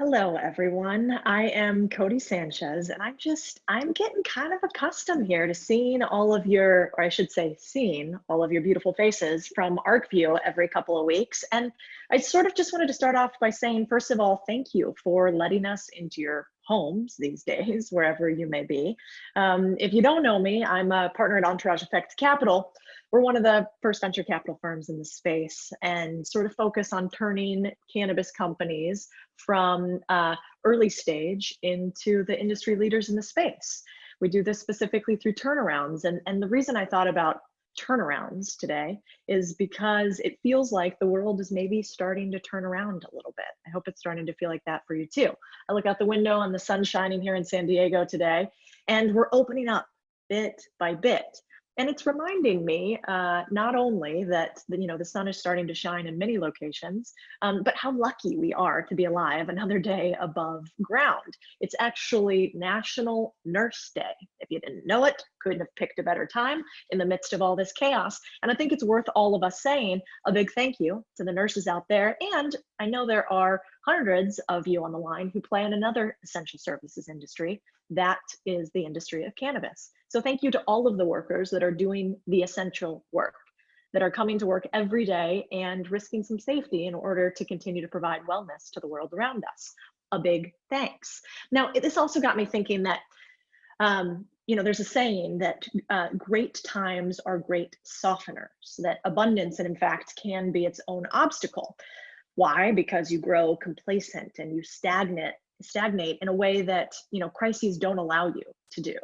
Hello, everyone. I am Codie Sanchez, and I'm getting kind of accustomed here to seeing all of your, or I should say, seeing all of your beautiful faces from Arcview every couple of weeks. And I sort of just wanted to start off by saying, first of all, thank you for letting us into your homes these days, wherever you may be. If you don't know me, I'm a partner at Entourage Capital. We're one of the first venture capital firms in the space and sort of focus on turning cannabis companies from early stage into the industry leaders in the space. We do this specifically through turnarounds. And the reason I thought about turnarounds today is because it feels like the world is maybe starting to turn around a little bit. I hope it's starting to feel like that for you too. I look out the window and the sun's shining here in San Diego today, and we're opening up bit by bit. And it's reminding me not only that the sun is starting to shine in many locations, but how lucky we are to be alive another day above ground. It's actually National Nurse Day. If you didn't know it, couldn't have picked a better time in the midst of all this chaos. And I think it's worth all of us saying a big thank you to the nurses out there. And I know there are hundreds of you on the line who play in another essential services industry. That is the industry of cannabis. So thank you to all of the workers that are doing the essential work, that are coming to work every day and risking some safety in order to continue to provide wellness to the world around us. A big thanks. Now, this also got me thinking that, there's a saying that great times are great softeners, that abundance, and in fact, can be its own obstacle. Why? Because you grow complacent and you stagnate in a way that crises don't allow you to do.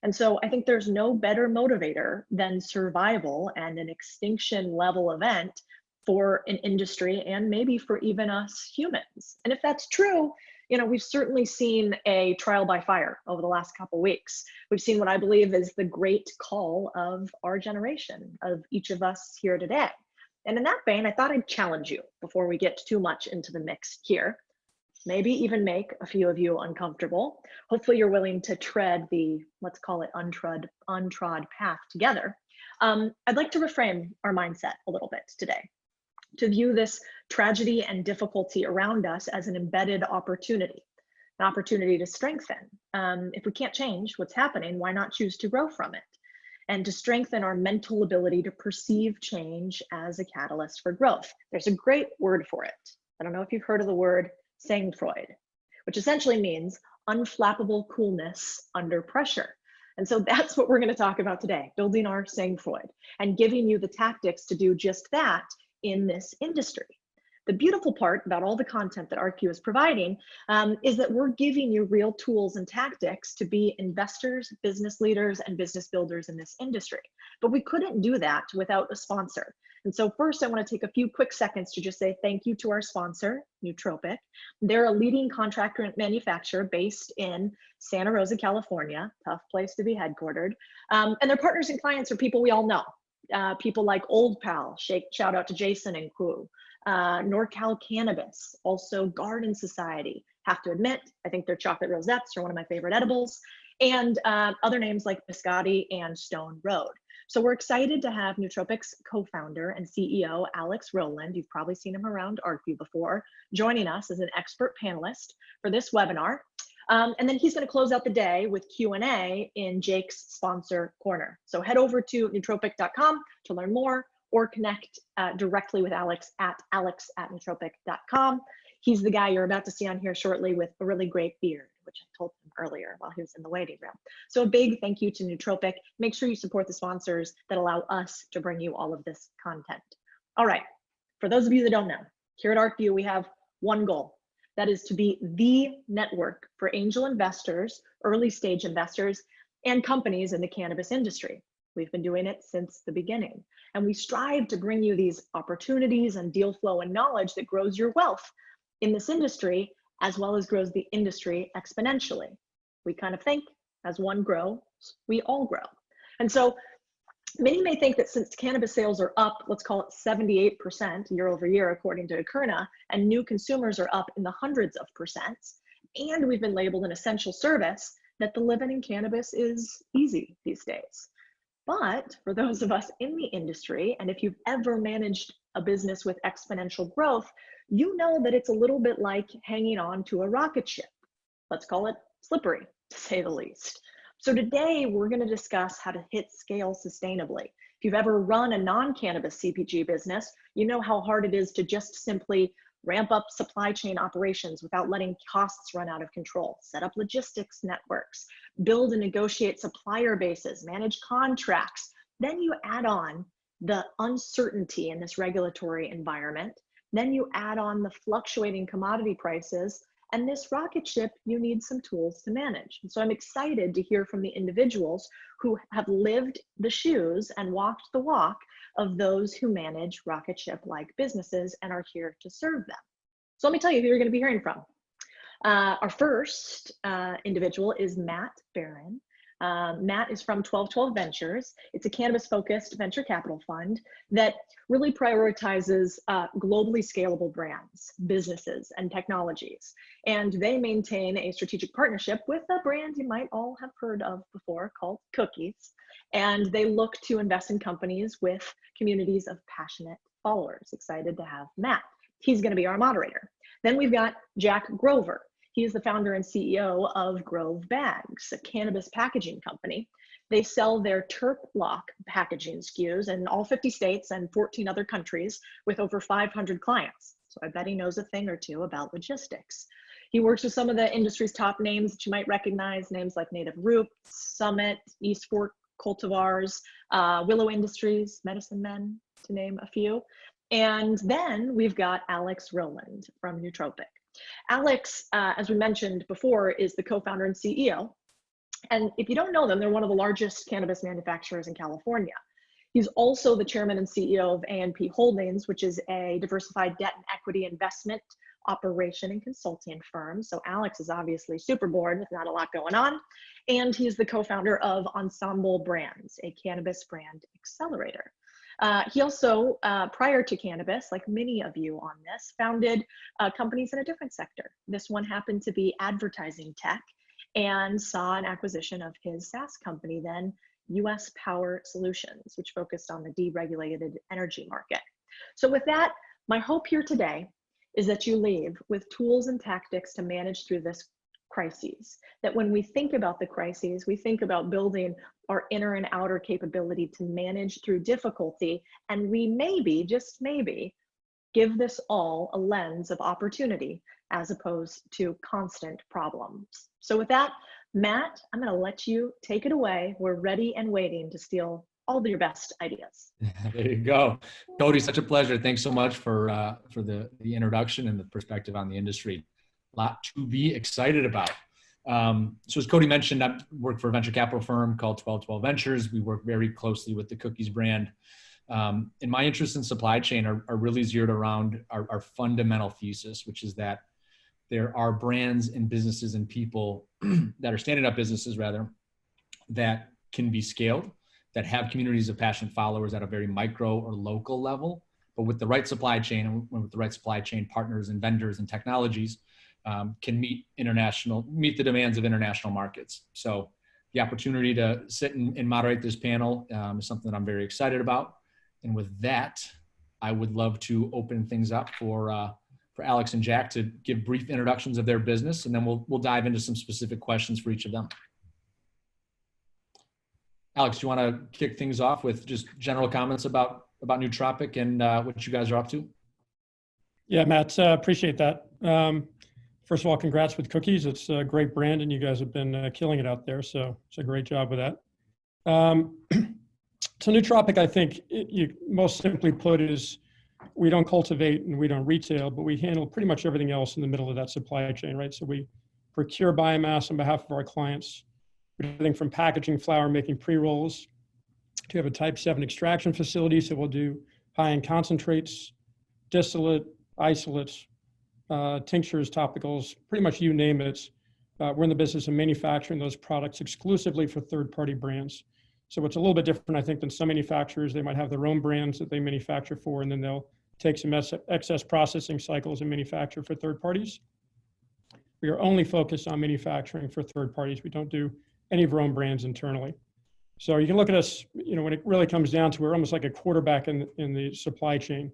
And so I think there's no better motivator than survival and an extinction level event for an industry and maybe for even us humans. And if that's true, we've certainly seen a trial by fire over the last couple of weeks. We've seen what I believe is the great call of our generation, of each of us here today. And in that vein, I thought I'd challenge you before we get too much into the mix here. Maybe even make a few of you uncomfortable. Hopefully you're willing to tread the, let's call it untrod path together. I'd like to reframe our mindset a little bit today, to view this tragedy and difficulty around us as an embedded opportunity, an opportunity to strengthen. If we can't change what's happening, why not choose to grow from it? And to strengthen our mental ability to perceive change as a catalyst for growth. There's a great word for it. I don't know if you've heard of the word Sangfroid, which essentially means unflappable coolness under pressure. And so that's what we're going to talk about today, building our Sangfroid and giving you the tactics to do just that in this industry. The beautiful part about all the content that Arcview is providing is that we're giving you real tools and tactics to be investors, business leaders, and business builders in this industry. But we couldn't do that without a sponsor. And so first, I want to take a few quick seconds to just say thank you to our sponsor, NewTropic. They're a leading contract manufacturer based in Santa Rosa, California, tough place to be headquartered. And their partners and clients are people we all know. People like Old Pal, shout out to Jason and crew. NorCal Cannabis, also Garden Society. Have to admit, I think their chocolate rosettes are one of my favorite edibles, and other names like Biscotti and Stone Road. So we're excited to have NewTropic's co-founder and CEO, Alex Rowland, you've probably seen him around Arcview before, joining us as an expert panelist for this webinar. And then he's going to close out the day with Q&A in Jake's sponsor corner. So head over to nootropic.com to learn more, or connect directly with Alex at nootropic.com. He's the guy you're about to see on here shortly with a really great beard, which I told him earlier while he was in the waiting room. So a big thank you to NewTropic. Make sure you support the sponsors that allow us to bring you all of this content. All right, for those of you that don't know, here at Arcview, we have one goal. That is to be the network for angel investors, early stage investors, and companies in the cannabis industry. We've been doing it since the beginning. And we strive to bring you these opportunities and deal flow and knowledge that grows your wealth in this industry, as well as grows the industry exponentially. We kind of think as one grows, we all grow. And so many may think that since cannabis sales are up, let's call it 78% year over year, according to Akerna, and new consumers are up in the hundreds of percents, and we've been labeled an essential service, that the living in cannabis is easy these days. But for those of us in the industry, and if you've ever managed a business with exponential growth, you know that it's a little bit like hanging on to a rocket ship. Let's call it slippery, to say the least. So today we're going to discuss how to hit scale sustainably. If you've ever run a non-cannabis CPG business, you know how hard it is to just simply ramp up supply chain operations without letting costs run out of control, set up logistics networks, build and negotiate supplier bases, manage contracts. Then you add on the uncertainty in this regulatory environment. Then you add on the fluctuating commodity prices, and this rocket ship, you need some tools to manage. And so I'm excited to hear from the individuals who have lived the shoes and walked the walk of those who manage rocket ship-like businesses and are here to serve them. So let me tell you who you're going to be hearing from. Our first individual is Matt Barron. Matt is from 1212 Ventures. It's a cannabis-focused venture capital fund that really prioritizes globally scalable brands, businesses, and technologies. And they maintain a strategic partnership with a brand you might all have heard of before called Cookies. And they look to invest in companies with communities of passionate followers. Excited to have Matt. He's going to be our moderator. Then we've got Jack Grover. He is the founder and CEO of Grove Bags, a cannabis packaging company. They sell their Terp Lock packaging SKUs in all 50 states and 14 other countries with over 500 clients. So I bet he knows a thing or two about logistics. He works with some of the industry's top names that you might recognize, names like Native Roots, Summit, East Fork Cultivars, Willow Industries, Medicine Men, to name a few. And then we've got Alex Rowland from NewTropic. Alex, as we mentioned before, is the co-founder and CEO. And if you don't know them, they're one of the largest cannabis manufacturers in California. He's also the chairman and CEO of A&P Holdings, which is a diversified debt and equity investment operation and consulting firm. So Alex is obviously super bored with not a lot going on. And he's the co-founder of Ensemble Brands, a cannabis brand accelerator. He also, prior to cannabis, like many of you on this, founded companies in a different sector. This one happened to be advertising tech and saw an acquisition of his SaaS company then, US Power Solutions, which focused on the deregulated energy market. So with that, my hope here today is that you leave with tools and tactics to manage through this crises. That when we think about the crises, we think about building our inner and outer capability to manage through difficulty, and we maybe, just maybe, give this all a lens of opportunity as opposed to constant problems. So with that, Matt, I'm going to let you take it away. We're ready and waiting to steal all of your best ideas. There you go. Codie, such a pleasure. Thanks so much for the introduction and the perspective on the industry. A lot to be excited about. So as Codie mentioned, I work for a venture capital firm called 1212 Ventures. We work very closely with the Cookies brand. And my interests in supply chain are really zeroed around our fundamental thesis, which is that there are brands and businesses and people that are standing up businesses rather, that can be scaled, that have communities of passionate followers at a very micro or local level, but with the right supply chain and with the right supply chain partners and vendors and technologies, can meet the demands of international markets. So the opportunity to sit and moderate this panel is something that I'm very excited about. And with that, I would love to open things up for Alex and Jack to give brief introductions of their business, and then we'll dive into some specific questions for each of them. Alex, do you want to kick things off with just general comments about NewTropic and what you guys are up to? Yeah, Matt, appreciate that. First of all, congrats with Cookies. It's a great brand, and you guys have been killing it out there. So it's a great job with that. So NewTropic, I think, most simply put, is we don't cultivate and we don't retail, but we handle pretty much everything else in the middle of that supply chain, right? So we procure biomass on behalf of our clients. We do everything from packaging flower, making pre-rolls, to have a type 7 extraction facility. So we'll do high-end concentrates, distillate, isolates, tinctures, topicals, pretty much you name it. We're in the business of manufacturing those products exclusively for third-party brands. So it's a little bit different, I think, than some manufacturers. They might have their own brands that they manufacture for, and then they'll take some excess processing cycles and manufacture for third parties. We are only focused on manufacturing for third parties. We don't do any of our own brands internally. So you can look at us, when it really comes down to, we're almost like a quarterback in the supply chain.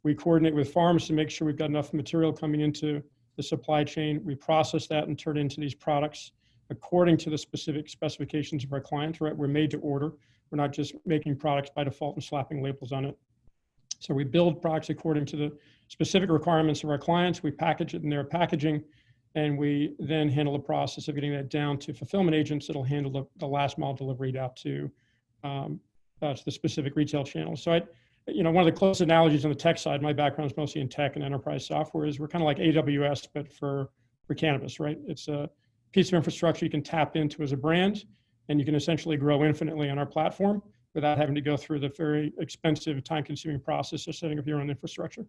We coordinate with farms to make sure we've got enough material coming into the supply chain. We process that and turn it into these products according to the specific specifications of our clients, right? We're made to order. We're not just making products by default and slapping labels on it. So we build products according to the specific requirements of our clients. We package it in their packaging, and we then handle the process of getting that down to fulfillment agents that'll handle the last mile delivery out to the specific retail channel. So one of the close analogies on the tech side, my background is mostly in tech and enterprise software, is we're kind of like AWS, but for cannabis, right? It's a piece of infrastructure you can tap into as a brand, and you can essentially grow infinitely on our platform without having to go through the very expensive, time-consuming process of setting up your own infrastructure.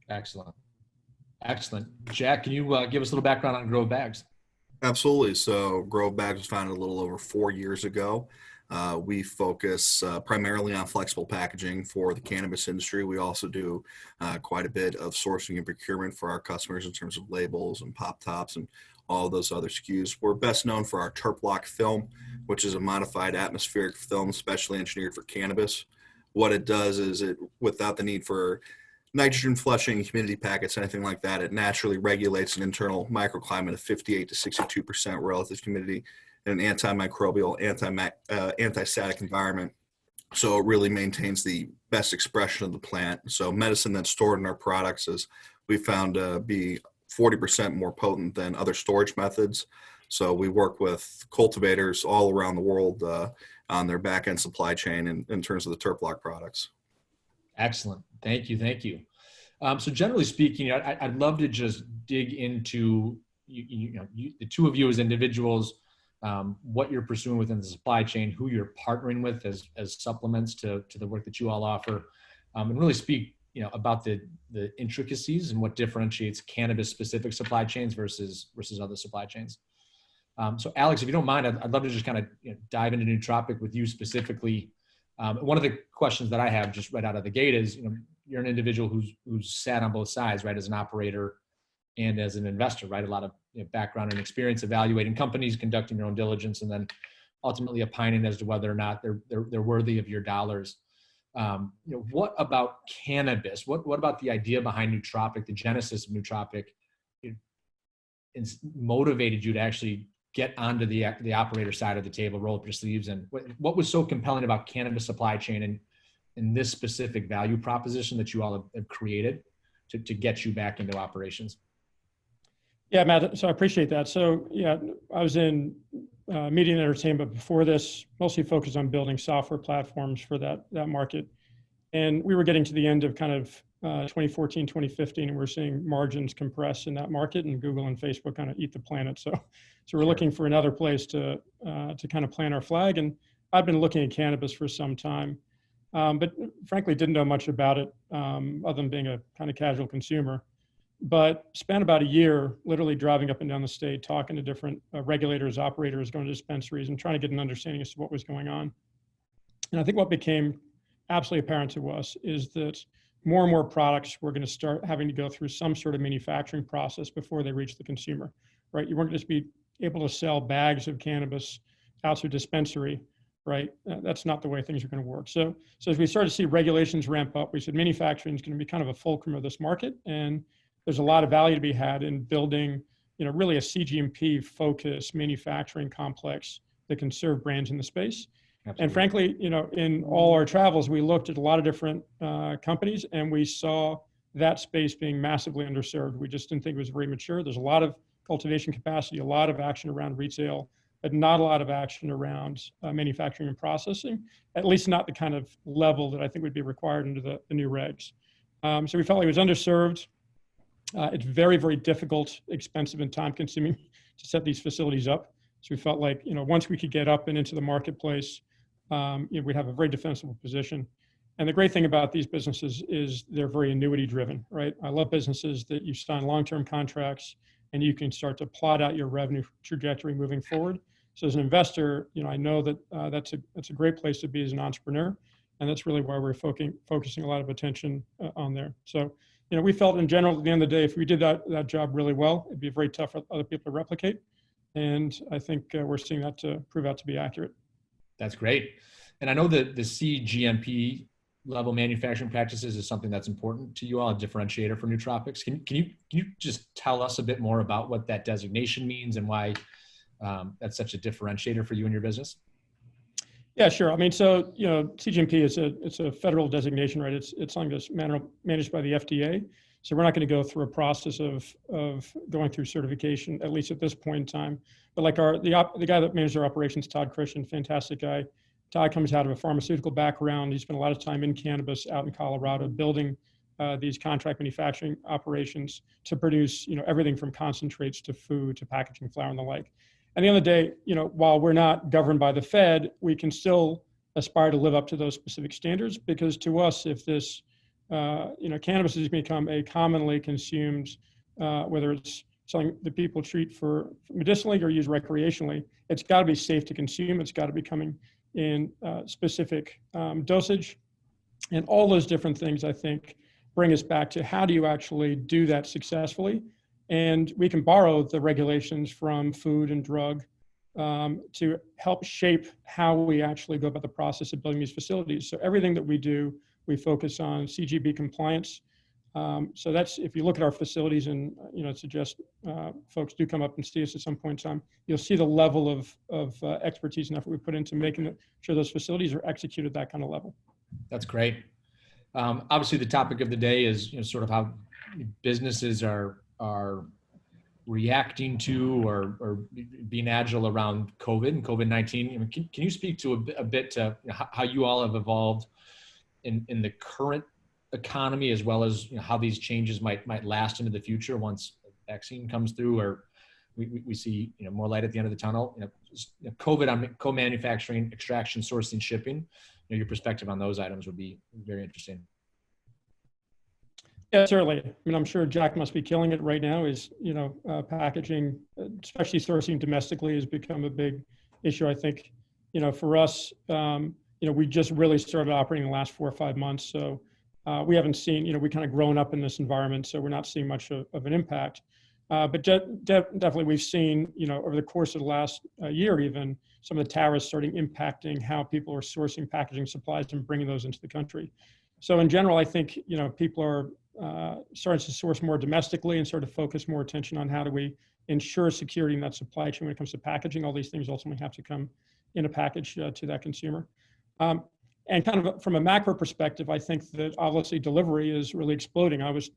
Excellent. Excellent. Jack, can you give us a little background on Grove Bags? Absolutely. So Grove Bags was founded a little over 4 years ago. We focus primarily on flexible packaging for the cannabis industry. We also do quite a bit of sourcing and procurement for our customers in terms of labels and pop tops and all of those other SKUs. We're best known for our Terplock film, which is a modified atmospheric film specially engineered for cannabis. What it does is without the need for nitrogen flushing, humidity packets, anything like that, it naturally regulates an internal microclimate of 58 to 62% relative humidity in an antimicrobial, anti-static environment. So it really maintains the best expression of the plant. So medicine that's stored in our products is we found to be 40% more potent than other storage methods. So we work with cultivators all around the world on their back-end supply chain in terms of the Terplock products. Excellent. Thank you. Thank you. So generally speaking, I'd love to just dig into the two of you as individuals, what you're pursuing within the supply chain, who you're partnering with as supplements to the work that you all offer, and really speak about the intricacies and what differentiates cannabis specific supply chains versus other supply chains. So Alex, if you don't mind, I'd love to just kind of dive into Nootropic with you specifically. One of the questions that I have just right out of the gate is, you're an individual who's sat on both sides, right? As an operator and as an investor, right? A lot of background and experience evaluating companies, conducting your own diligence, and then ultimately opining as to whether or not they're worthy of your dollars. What about cannabis? What about the idea behind Nootropic, the genesis of Nootropic, motivated you to actually get onto the operator side of the table, roll up your sleeves? And what was so compelling about cannabis supply chain and in this specific value proposition that you all have created to get you back into operations? Yeah, Matt, so I appreciate that. So yeah, I was in media and entertainment before this, mostly focused on building software platforms for that market. And we were getting to the end of kind of 2014, 2015, and we're seeing margins compress in that market, and Google and Facebook kind of eat the planet. So we're looking for another place to kind of plant our flag. And I've been looking at cannabis for some time, but frankly didn't know much about it other than being a kind of casual consumer. But spent about a year literally driving up and down the state, talking to different regulators, operators, going to dispensaries, and trying to get an understanding as to what was going on. And I think what became absolutely apparent to us is that more and more products were going to start having to go through some sort of manufacturing process before they reach the consumer, right? You weren't just be able to sell bags of cannabis out to a dispensary, right? That's not the way things are going to work. So as we started to see regulations ramp up, we said manufacturing is going to be kind of a fulcrum of this market, and there's a lot of value to be had in building, really a CGMP focused manufacturing complex that can serve brands in the space. Absolutely. And frankly, in all our travels, we looked at a lot of different companies, and we saw that space being massively underserved. We just didn't think it was very mature. There's a lot of cultivation capacity, a lot of action around retail, but not a lot of action around manufacturing and processing, at least not the kind of level that I think would be required under the new regs. So we felt like it was underserved. It's very, very difficult, expensive, and time consuming to set these facilities up. So we felt like, once we could get up and into the marketplace, we'd have a very defensible position. And the great thing about these businesses is they're very annuity driven, right? I love businesses that you sign long-term contracts and you can start to plot out your revenue trajectory moving forward. So as an investor, I know that that's a great place to be as an entrepreneur. And that's really why we're focusing a lot of attention on there. So, we felt in general, at the end of the day, if we did that job really well, it'd be very tough for other people to replicate. And I think we're seeing that to prove out to be accurate. That's great. And I know that the CGMP level manufacturing practices is something that's important to you all, a differentiator for Nootropics. Can you just tell us a bit more about what that designation means and why that's such a differentiator for you and your business? Yeah, sure. I mean, so, CGMP it's a federal designation, right? It's something that's managed by the FDA. So we're not going to go through a process of going through certification, at least at this point in time. But like the guy that manages our operations, Todd Christian, fantastic guy. Todd comes out of a pharmaceutical background. He spent a lot of time in cannabis out in Colorado building these contract manufacturing operations to produce, everything from concentrates to food to packaging, flour, and the like. At the end of the day, while we're not governed by the Fed, we can still aspire to live up to those specific standards, because to us, if this, cannabis has become a commonly consumed, whether it's something that people treat for medicinally or use recreationally, it's got to be safe to consume. It's got to be coming in specific dosage. And all those different things, I think, bring us back to how do you actually do that successfully? And we can borrow the regulations from food and drug to help shape how we actually go about the process of building these facilities. So everything that we do, we focus on CGB compliance. So that's, if you look at our facilities and, suggest folks do come up and see us at some point in time, you'll see the level of expertise and effort we put into making sure those facilities are executed at that kind of level. That's great. Obviously, the topic of the day is sort of how businesses are reacting to or being agile around COVID and COVID-19. Can you speak to a bit to how you all have evolved in the current economy, as well as how these changes might last into the future once a vaccine comes through, or we see more light at the end of the tunnel? COVID on co-manufacturing, extraction, sourcing, shipping. Your perspective on those items would be very interesting. Yeah, certainly. I mean, I'm sure Jack must be killing it right now. Is packaging, especially sourcing domestically, has become a big issue. I think for us, we just really started operating in the last 4 or 5 months, so we haven't seen. We kind of grown up in this environment, so we're not seeing much of an impact. But definitely, we've seen over the course of the last year, even some of the tariffs starting impacting how people are sourcing packaging supplies and bringing those into the country. So in general, I think people are starting to source more domestically and sort of focus more attention on how do we ensure security in that supply chain when it comes to packaging. All these things ultimately have to come in a package to that consumer. And kind of from a macro perspective, I think that obviously delivery is really exploding. I always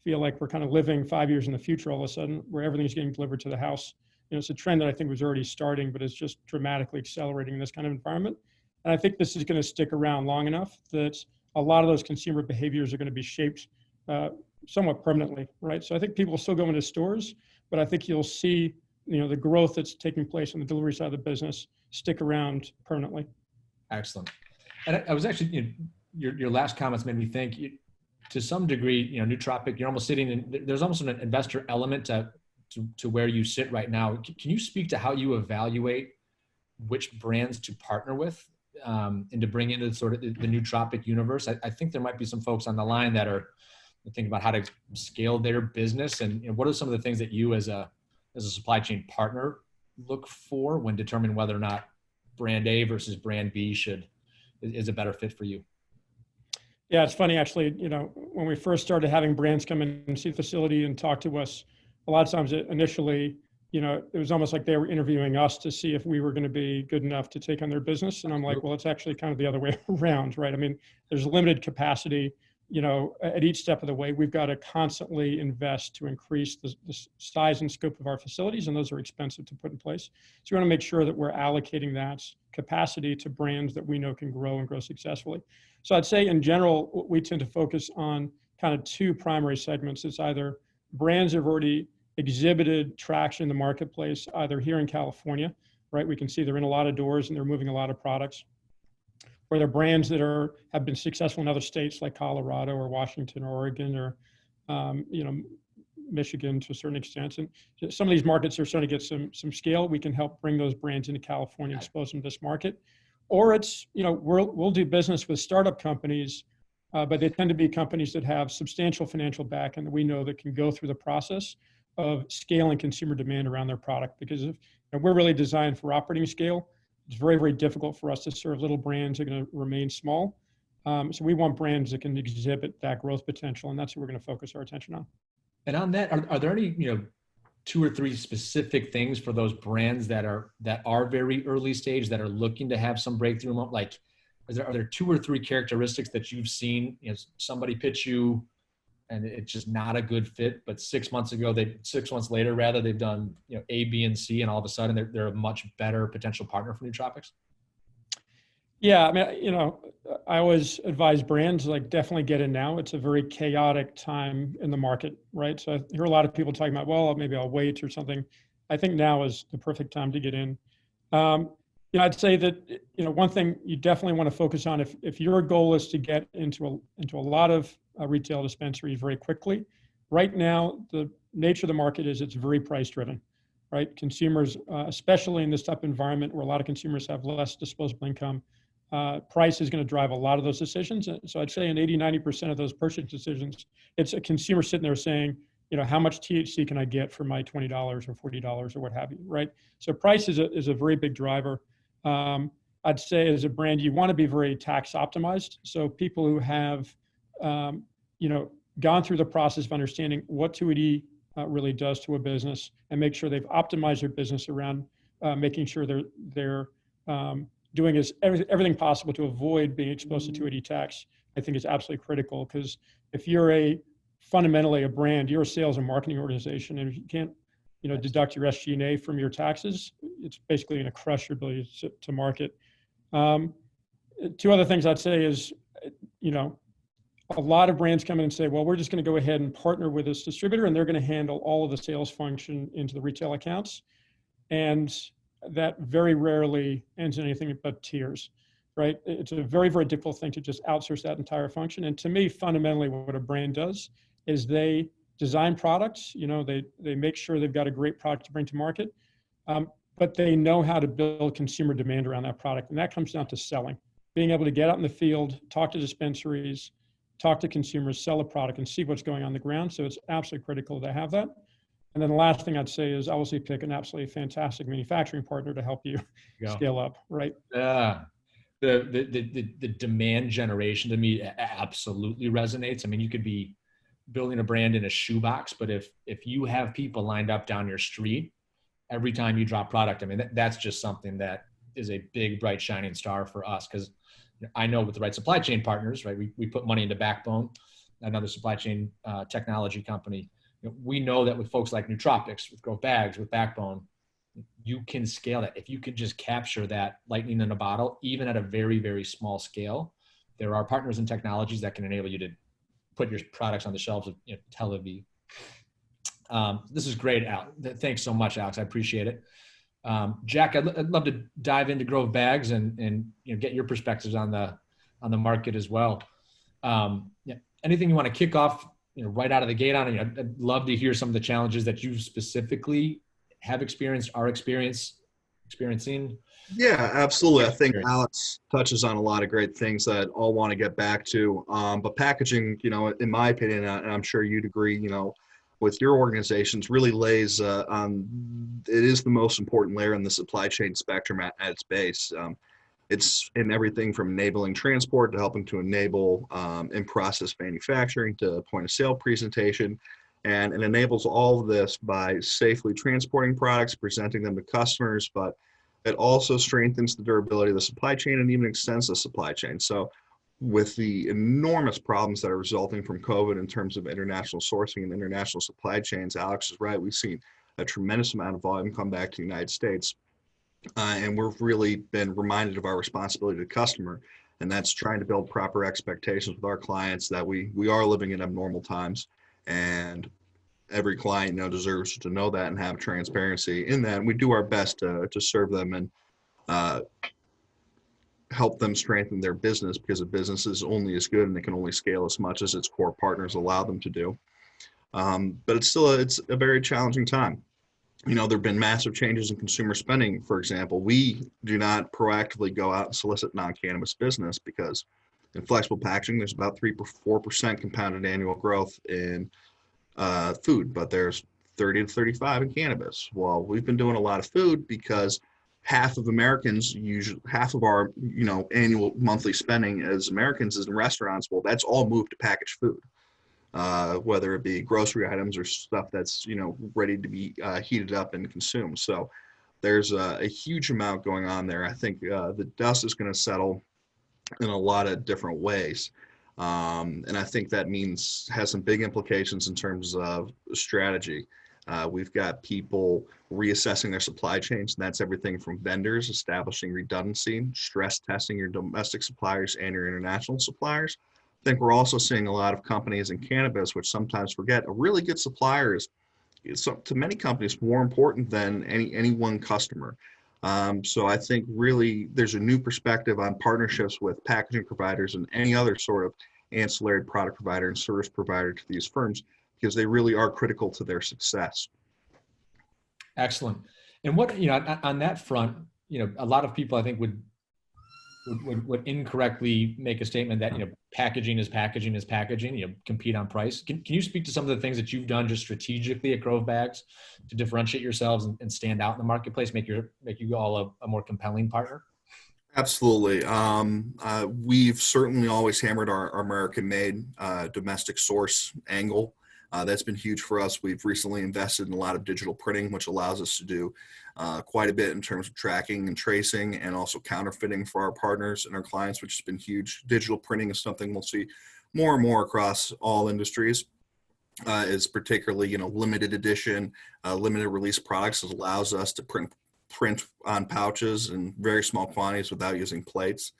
feel like we're kind of living 5 years in the future all of a sudden, where everything's getting delivered to the house. It's a trend that I think was already starting, but it's just dramatically accelerating in this kind of environment. And I think this is going to stick around long enough that a lot of those consumer behaviors are going to be shaped somewhat permanently, right? So I think people will still go into stores, but I think you'll see, the growth that's taking place on the delivery side of the business stick around permanently. Excellent. And I was actually, your last comments made me think, to some degree, Nootropic, you're almost sitting in, there's almost an investor element to where you sit right now. Can you speak to how you evaluate which brands to partner with and to bring into sort of the Nootropic universe? I think there might be some folks on the line that are thinking about how to scale their business, and what are some of the things that you as a supply chain partner look for when determining whether or not brand A versus brand B is a better fit for you? Yeah, it's funny actually, when we first started having brands come in and see the facility and talk to us, a lot of times initially, it was almost like they were interviewing us to see if we were going to be good enough to take on their business. And I'm like, well, it's actually kind of the other way around, right? I mean, there's limited capacity, at each step of the way. We've got to constantly invest to increase the size and scope of our facilities, and those are expensive to put in place. So we want to make sure that we're allocating that capacity to brands that we know can grow and grow successfully. So I'd say in general, we tend to focus on kind of 2 primary segments. It's either brands that have already exhibited traction in the marketplace, either here in California, right? We can see they're in a lot of doors and they're moving a lot of products. Or they're brands that have been successful in other states like Colorado or Washington or Oregon or, Michigan to a certain extent. And some of these markets are starting to get some scale. We can help bring those brands into California, expose them to this market. Or it's, we'll do business with startup companies, but they tend to be companies that have substantial financial backing that we know that can go through the process of scaling consumer demand around their product, because we're really designed for operating scale. it's very, very difficult for us to serve little brands that are going to remain small. So we want brands that can exhibit that growth potential, and that's what we're going to focus our attention on. And on that, are there any, 2 or 3 specific things for those brands that are very early stage, that are looking to have some breakthrough moment? Like, are there 2 or 3 characteristics that you've seen, somebody pitch you and it's just not a good fit, but 6 months later, rather, they've done, A, B, and C, and all of a sudden they're a much better potential partner for Nootropics? Yeah, I mean, I always advise brands, like, definitely get in now. It's a very chaotic time in the market, right? So I hear a lot of people talking about, well, maybe I'll wait or something. I think now is the perfect time to get in. I'd say that, one thing you definitely want to focus on, if your goal is to get into a lot of retail dispensaries very quickly, right now, the nature of the market is it's very price driven, right? Consumers, especially in this type of environment where a lot of consumers have less disposable income, price is going to drive a lot of those decisions. So I'd say in 80-90% of those purchase decisions, it's a consumer sitting there saying, how much THC can I get for my $20 or $40 or what have you, right? So price is a very big driver. I'd say as a brand, you want to be very tax optimized. So people who have, gone through the process of understanding what 280 really does to a business, and make sure they've optimized their business around making sure they're doing everything possible to avoid being exposed to 280 tax, I think is absolutely critical. Because if you're fundamentally a brand, you're a sales and marketing organization, and if you can't, deduct your SG&A from your taxes, it's basically going to crush your ability to market. 2 other things I'd say is, a lot of brands come in and say, well, we're just going to go ahead and partner with this distributor, and they're going to handle all of the sales function into the retail accounts. And that very rarely ends in anything but tears, right? It's a very, very difficult thing to just outsource that entire function. And to me, fundamentally, what a brand does is they design products, they make sure they've got a great product to bring to market, but they know how to build consumer demand around that product. And that comes down to selling, being able to get out in the field, talk to dispensaries, talk to consumers, sell a product, and see what's going on the ground. So it's absolutely critical to have that. And then the last thing I'd say is obviously pick an absolutely fantastic manufacturing partner to help you scale up, right? Yeah. The demand generation to me absolutely resonates. I mean, you could be building a brand in a shoebox, but if you have people lined up down your street every time you drop product, I mean, that's just something that is a big, bright, shining star for us. Because I know with the right supply chain partners, right, we put money into Backbone, another supply chain technology company. We know that with folks like Nootropics, with Grow Bags, with Backbone, you can scale that. If you could just capture that lightning in a bottle, even at a very, very small scale, there are partners and technologies that can enable you to put your products on the shelves of Tel Aviv. This is great, Al. Thanks so much, Alex. I appreciate it. Jack, I'd love to dive into Grove Bags and get your perspectives on the market as well. Anything you want to kick off right out of the gate on? I'd love to hear some of the challenges that you specifically have experienced, are experiencing. Yeah, absolutely. I think Alex touches on a lot of great things that I all want to get back to. But packaging, in my opinion, and I'm sure you'd agree, with your organizations, really lays on, it is the most important layer in the supply chain spectrum at its base. It's in everything from enabling transport to helping to enable in-process manufacturing to point of sale presentation. And it enables all of this by safely transporting products, presenting them to customers, but it also strengthens the durability of the supply chain and even extends the supply chain. So with the enormous problems that are resulting from COVID in terms of international sourcing and international supply chains, Alex is right. We've seen a tremendous amount of volume come back to the United States. And we've really been reminded of our responsibility to the customer. And that's trying to build proper expectations with our clients that we are living in abnormal times. And every client deserves to know that and have transparency in that. And we do our best to serve them and help them strengthen their business, because a business is only as good and it can only scale as much as its core partners allow them to do. But it's a very challenging time. There have been massive changes in consumer spending. For example, we do not proactively go out and solicit non-cannabis business because in flexible packaging, there's about 3-4% compounded annual growth in food, but there's 30 to 35 in cannabis. Well, we've been doing a lot of food because half of Americans, usually half of our, annual monthly spending as Americans is in restaurants. Well, that's all moved to packaged food, whether it be grocery items or stuff that's, ready to be heated up and consumed. So there's a huge amount going on there. I think the dust is going to settle in a lot of different ways. And I think that has some big implications in terms of strategy. We've got people reassessing their supply chains, and that's everything from vendors establishing redundancy, stress testing your domestic suppliers and your international suppliers. I think we're also seeing a lot of companies in cannabis, which sometimes forget a really good supplier is to many companies more important than any one customer. So I think really there's a new perspective on partnerships with packaging providers and any other sort of ancillary product provider and service provider to these firms, because they really are critical to their success. Excellent. And what, on that front, a lot of people I think would incorrectly make a statement that, packaging is packaging, compete on price. Can you speak to some of the things that you've done just strategically at Grove Bags to differentiate yourselves and stand out in the marketplace, make you all a more compelling partner? Absolutely. We've certainly always hammered our American-made domestic source angle. That's been huge for us. We've recently invested in a lot of digital printing, which allows us to do quite a bit in terms of tracking and tracing, and also counterfeiting for our partners and our clients, which has been huge. Digital printing is something we'll see more and more across all industries. Is particularly, limited edition, limited release products. It allows us to print on pouches in very small quantities without using plates.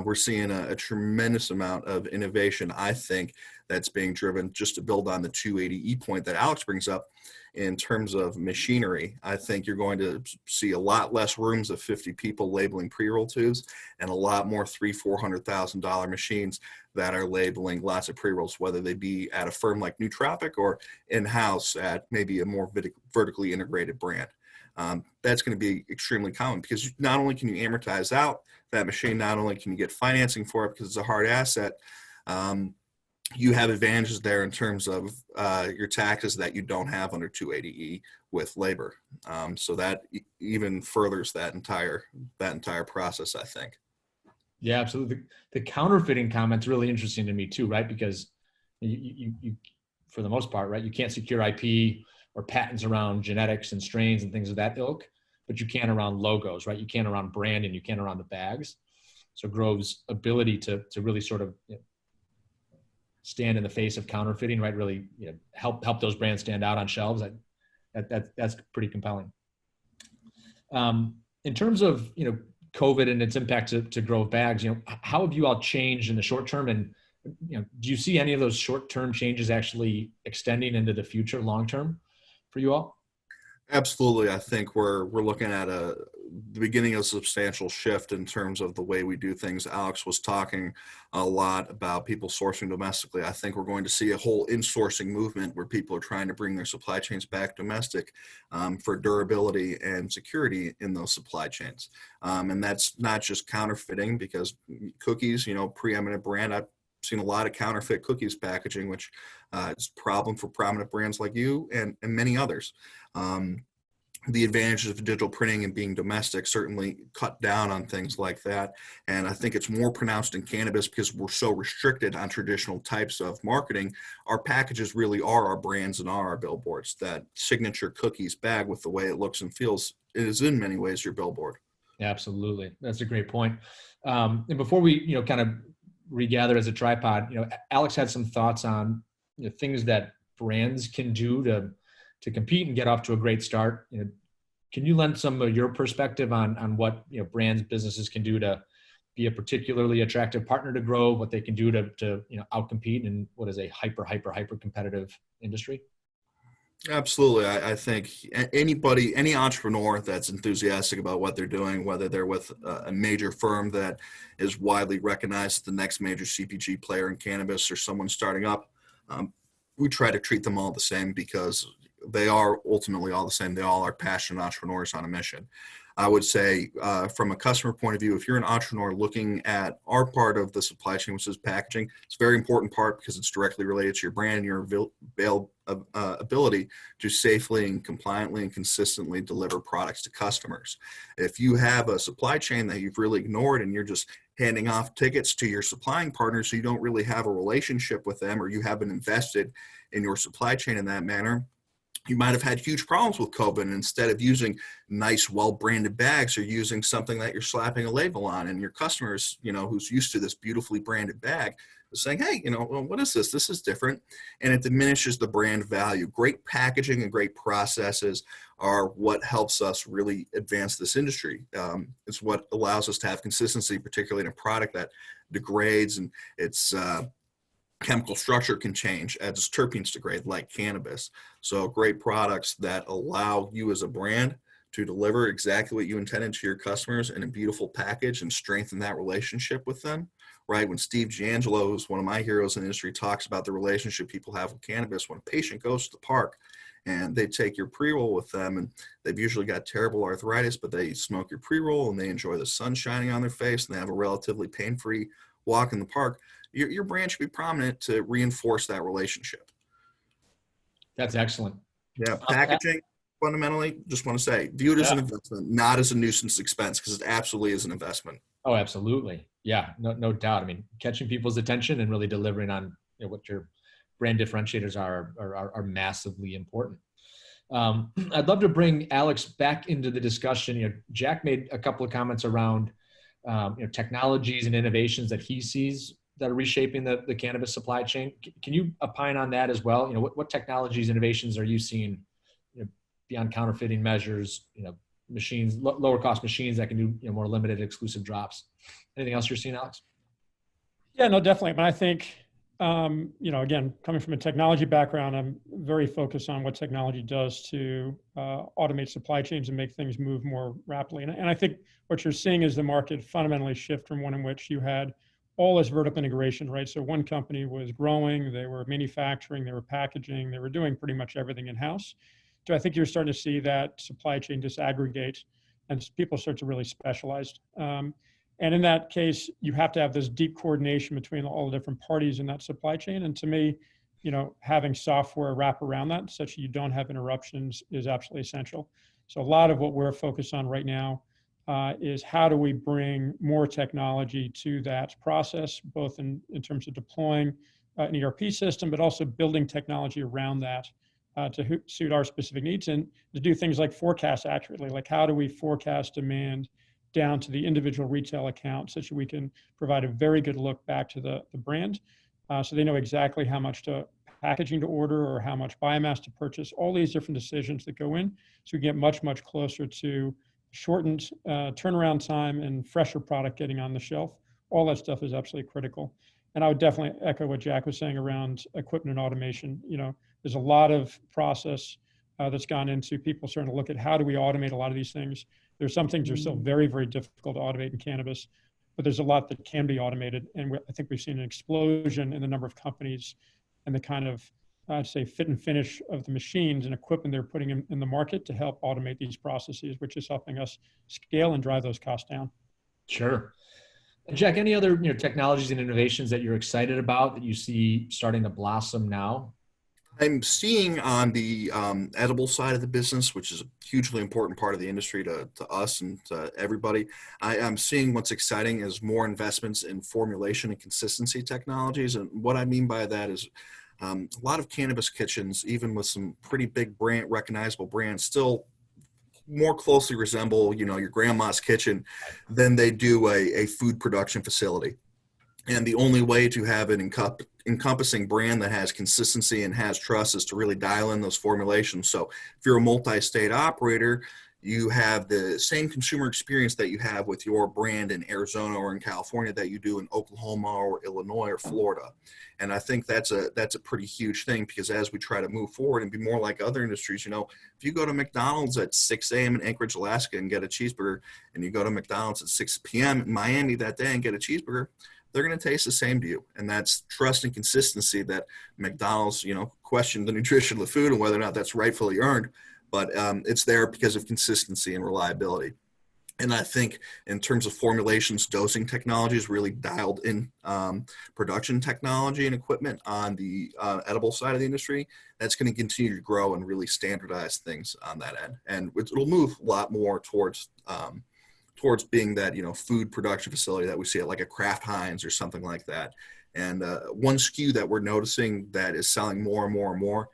We're seeing a tremendous amount of innovation, I think, that's being driven, just to build on the 280E point that Alex brings up in terms of machinery. I think you're going to see a lot less rooms of 50 people labeling pre-roll tubes, and a lot more $300,000-$400,000 machines that are labeling lots of pre-rolls, whether they be at a firm like NewTropic or in-house at maybe a more vertically integrated brand. That's going to be extremely common, because not only can you amortize out that machine, not only can you get financing for it because it's a hard asset, you have advantages there in terms of your taxes that you don't have under 280E with labor. So that even furthers that entire process, I think. Yeah, absolutely. The counterfeiting comment's really interesting to me too, right? Because you for the most part, right, you can't secure IP or patents around genetics and strains and things of that ilk, but you can around logos, right? You can around branding, you can around the bags. So Grove's ability to really sort of stand in the face of counterfeiting, right? Really, help those brands stand out on shelves. That's pretty compelling. In terms of COVID and its impact to Grove Bags, how have you all changed in the short term, and do you see any of those short-term changes actually extending into the future, long-term, for you all? Absolutely. I think we're looking at the beginning of a substantial shift in terms of the way we do things. Alex was talking a lot about people sourcing domestically. I think we're going to see a whole insourcing movement where people are trying to bring their supply chains back domestic for durability and security in those supply chains. And that's not just counterfeiting, because cookies, preeminent brand, I've seen a lot of counterfeit cookies packaging, which is a problem for prominent brands like you and many others. The advantages of digital printing and being domestic certainly cut down on things like that. And I think it's more pronounced in cannabis because we're so restricted on traditional types of marketing. Our packages really are our brands and are our billboards. That signature cookies bag with the way it looks and feels is in many ways your billboard. Absolutely. That's a great point. And before we, kind of regather as a tripod, Alex had some thoughts on things that brands can do to compete and get off to a great start. Can you lend some of your perspective on what brands, businesses can do to be a particularly attractive partner to Grove, what they can do to outcompete in what is a hyper competitive industry? Absolutely. I think any entrepreneur that's enthusiastic about what they're doing, whether they're with a major firm that is widely recognized as the next major CPG player in cannabis, or someone starting up, we try to treat them all the same, because they are ultimately all the same. They all are passionate entrepreneurs on a mission. I would say from a customer point of view, if you're an entrepreneur looking at our part of the supply chain, which is packaging, it's a very important part because it's directly related to your brand and your ability to safely and compliantly and consistently deliver products to customers. If you have a supply chain that you've really ignored and you're just handing off tickets to your supplying partners, so you don't really have a relationship with them, or you haven't invested in your supply chain in that manner, you might have had huge problems with COVID. And instead of using nice, well-branded bags, you're using something that you're slapping a label on, and your customers, who's used to this beautifully branded bag, is saying, hey, well, what is this? This is different. And it diminishes the brand value. Great packaging and great processes are what helps us really advance this industry. It's what allows us to have consistency, particularly in a product that degrades and its chemical structure can change as terpenes degrade, like cannabis. So great products that allow you as a brand to deliver exactly what you intended to your customers in a beautiful package and strengthen that relationship with them, right? When Steve Giangelo, who's one of my heroes in the industry, talks about the relationship people have with cannabis, when a patient goes to the park and they take your pre-roll with them, and they've usually got terrible arthritis, but they smoke your pre-roll and they enjoy the sun shining on their face and they have a relatively pain-free walk in the park, your brand should be prominent to reinforce that relationship. That's excellent. Yeah, packaging, fundamentally, just want to say, view it as an investment, not as a nuisance expense, because it absolutely is an investment. Oh, absolutely. Yeah, no doubt. I mean, catching people's attention and really delivering on what your brand differentiators are massively important. I'd love to bring Alex back into the discussion. Jack made a couple of comments around technologies and innovations that he sees that are reshaping the cannabis supply chain. Can you opine on that as well? What technologies, innovations are you seeing beyond counterfeiting measures, machines, lower cost machines that can do more limited exclusive drops? Anything else you're seeing, Alex? Yeah, no, definitely. But I think, again, coming from a technology background, I'm very focused on what technology does to automate supply chains and make things move more rapidly. And I think what you're seeing is the market fundamentally shift from one in which you had all this vertical integration, right? So one company was growing, they were manufacturing, they were packaging, they were doing pretty much everything in-house. So I think you're starting to see that supply chain disaggregate and people start to really specialize. And in that case, you have to have this deep coordination between all the different parties in that supply chain. And to me, having software wrap around that such that you don't have interruptions is absolutely essential. So a lot of what we're focused on right now is how do we bring more technology to that process, both in terms of deploying an ERP system, but also building technology around that to suit our specific needs and to do things like forecast accurately. Like how do we forecast demand down to the individual retail account such that we can provide a very good look back to the brand so they know exactly how much packaging to order or how much biomass to purchase, all these different decisions that go in. So we get much, much closer to shortened turnaround time and fresher product getting on the shelf. All that stuff is absolutely critical. And I would definitely echo what Jack was saying around equipment and automation. There's a lot of process that's gone into people starting to look at how do we automate a lot of these things. There's some things that are still very, very difficult to automate in cannabis, but there's a lot that can be automated. And I think we've seen an explosion in the number of companies and the kind of, I'd say, fit and finish of the machines and equipment they're putting in the market to help automate these processes, which is helping us scale and drive those costs down. Sure. Jack, any other technologies and innovations that you're excited about that you see starting to blossom now? I'm seeing on the edible side of the business, which is a hugely important part of the industry to us and to everybody. I'm seeing what's exciting is more investments in formulation and consistency technologies. And what I mean by that is a lot of cannabis kitchens, even with some pretty big recognizable brands, still more closely resemble, your grandma's kitchen than they do a food production facility. And the only way to have an encompassing brand that has consistency and has trust is to really dial in those formulations. So if you're a multi-state operator, you have the same consumer experience that you have with your brand in Arizona or in California that you do in Oklahoma or Illinois or Florida. And I think that's a pretty huge thing, because as we try to move forward and be more like other industries, if you go to McDonald's at 6 a.m. in Anchorage, Alaska and get a cheeseburger, and you go to McDonald's at 6 p.m. in Miami that day and get a cheeseburger, they're going to taste the same to you. And that's trust and consistency that McDonald's, question the nutrition of the food and whether or not that's rightfully earned. But it's there because of consistency and reliability. And I think in terms of formulations, dosing technology is really dialed in production technology and equipment on the edible side of the industry. That's going to continue to grow and really standardize things on that end. And it'll move a lot more towards being that, food production facility that we see at like a Kraft Heinz or something like that. And one SKU that we're noticing that is selling more and more and more,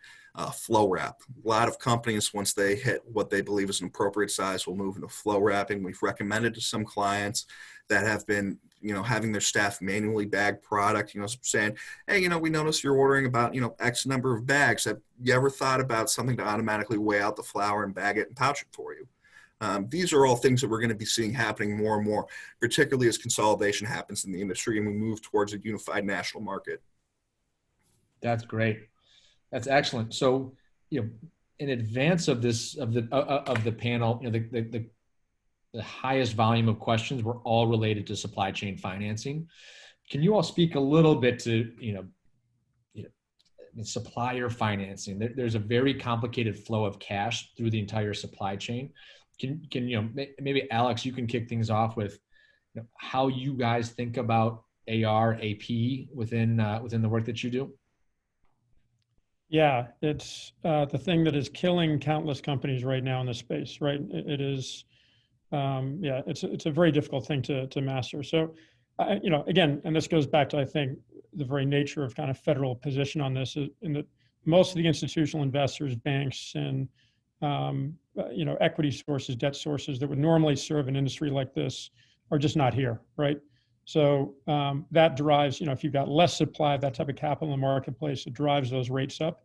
flow wrap. A lot of companies, once they hit what they believe is an appropriate size, will move into flow wrapping. We've recommended to some clients that have been, having their staff manually bag product, saying, hey, we noticed you're ordering about, X number of bags. Have you ever thought about something to automatically weigh out the flour and bag it and pouch it for you? These are all things that we're going to be seeing happening more and more, particularly as consolidation happens in the industry and we move towards a unified national market. That's great. That's excellent. So, in advance of this, of the panel, the highest volume of questions were all related to supply chain financing. Can you all speak a little bit to, supplier financing? There's a very complicated flow of cash through the entire supply chain. Can maybe Alex, you can kick things off with how you guys think about AR, AP within the work that you do? Yeah, it's the thing that is killing countless companies right now in this space, right? It is, it's a very difficult thing to master. So, again, and this goes back to, I think, the very nature of kind of federal position on this, in that most of the institutional investors, banks, and equity sources, debt sources that would normally serve an industry like this are just not here, right? So that drives, if you've got less supply of that type of capital in the marketplace, it drives those rates up.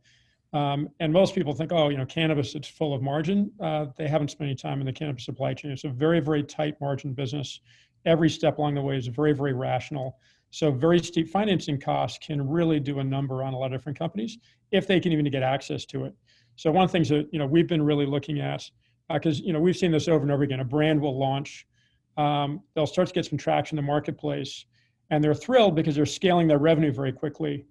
And most people think, cannabis, it's full of margin. They haven't spent any time in the cannabis supply chain. It's a very, very tight margin business. Every step along the way is very, very rational. So very steep financing costs can really do a number on a lot of different companies if they can even get access to it. So one of the things that, we've been really looking at, because, we've seen this over and over again, a brand will launch, they'll start to get some traction in the marketplace, and they're thrilled because they're scaling their revenue very quickly.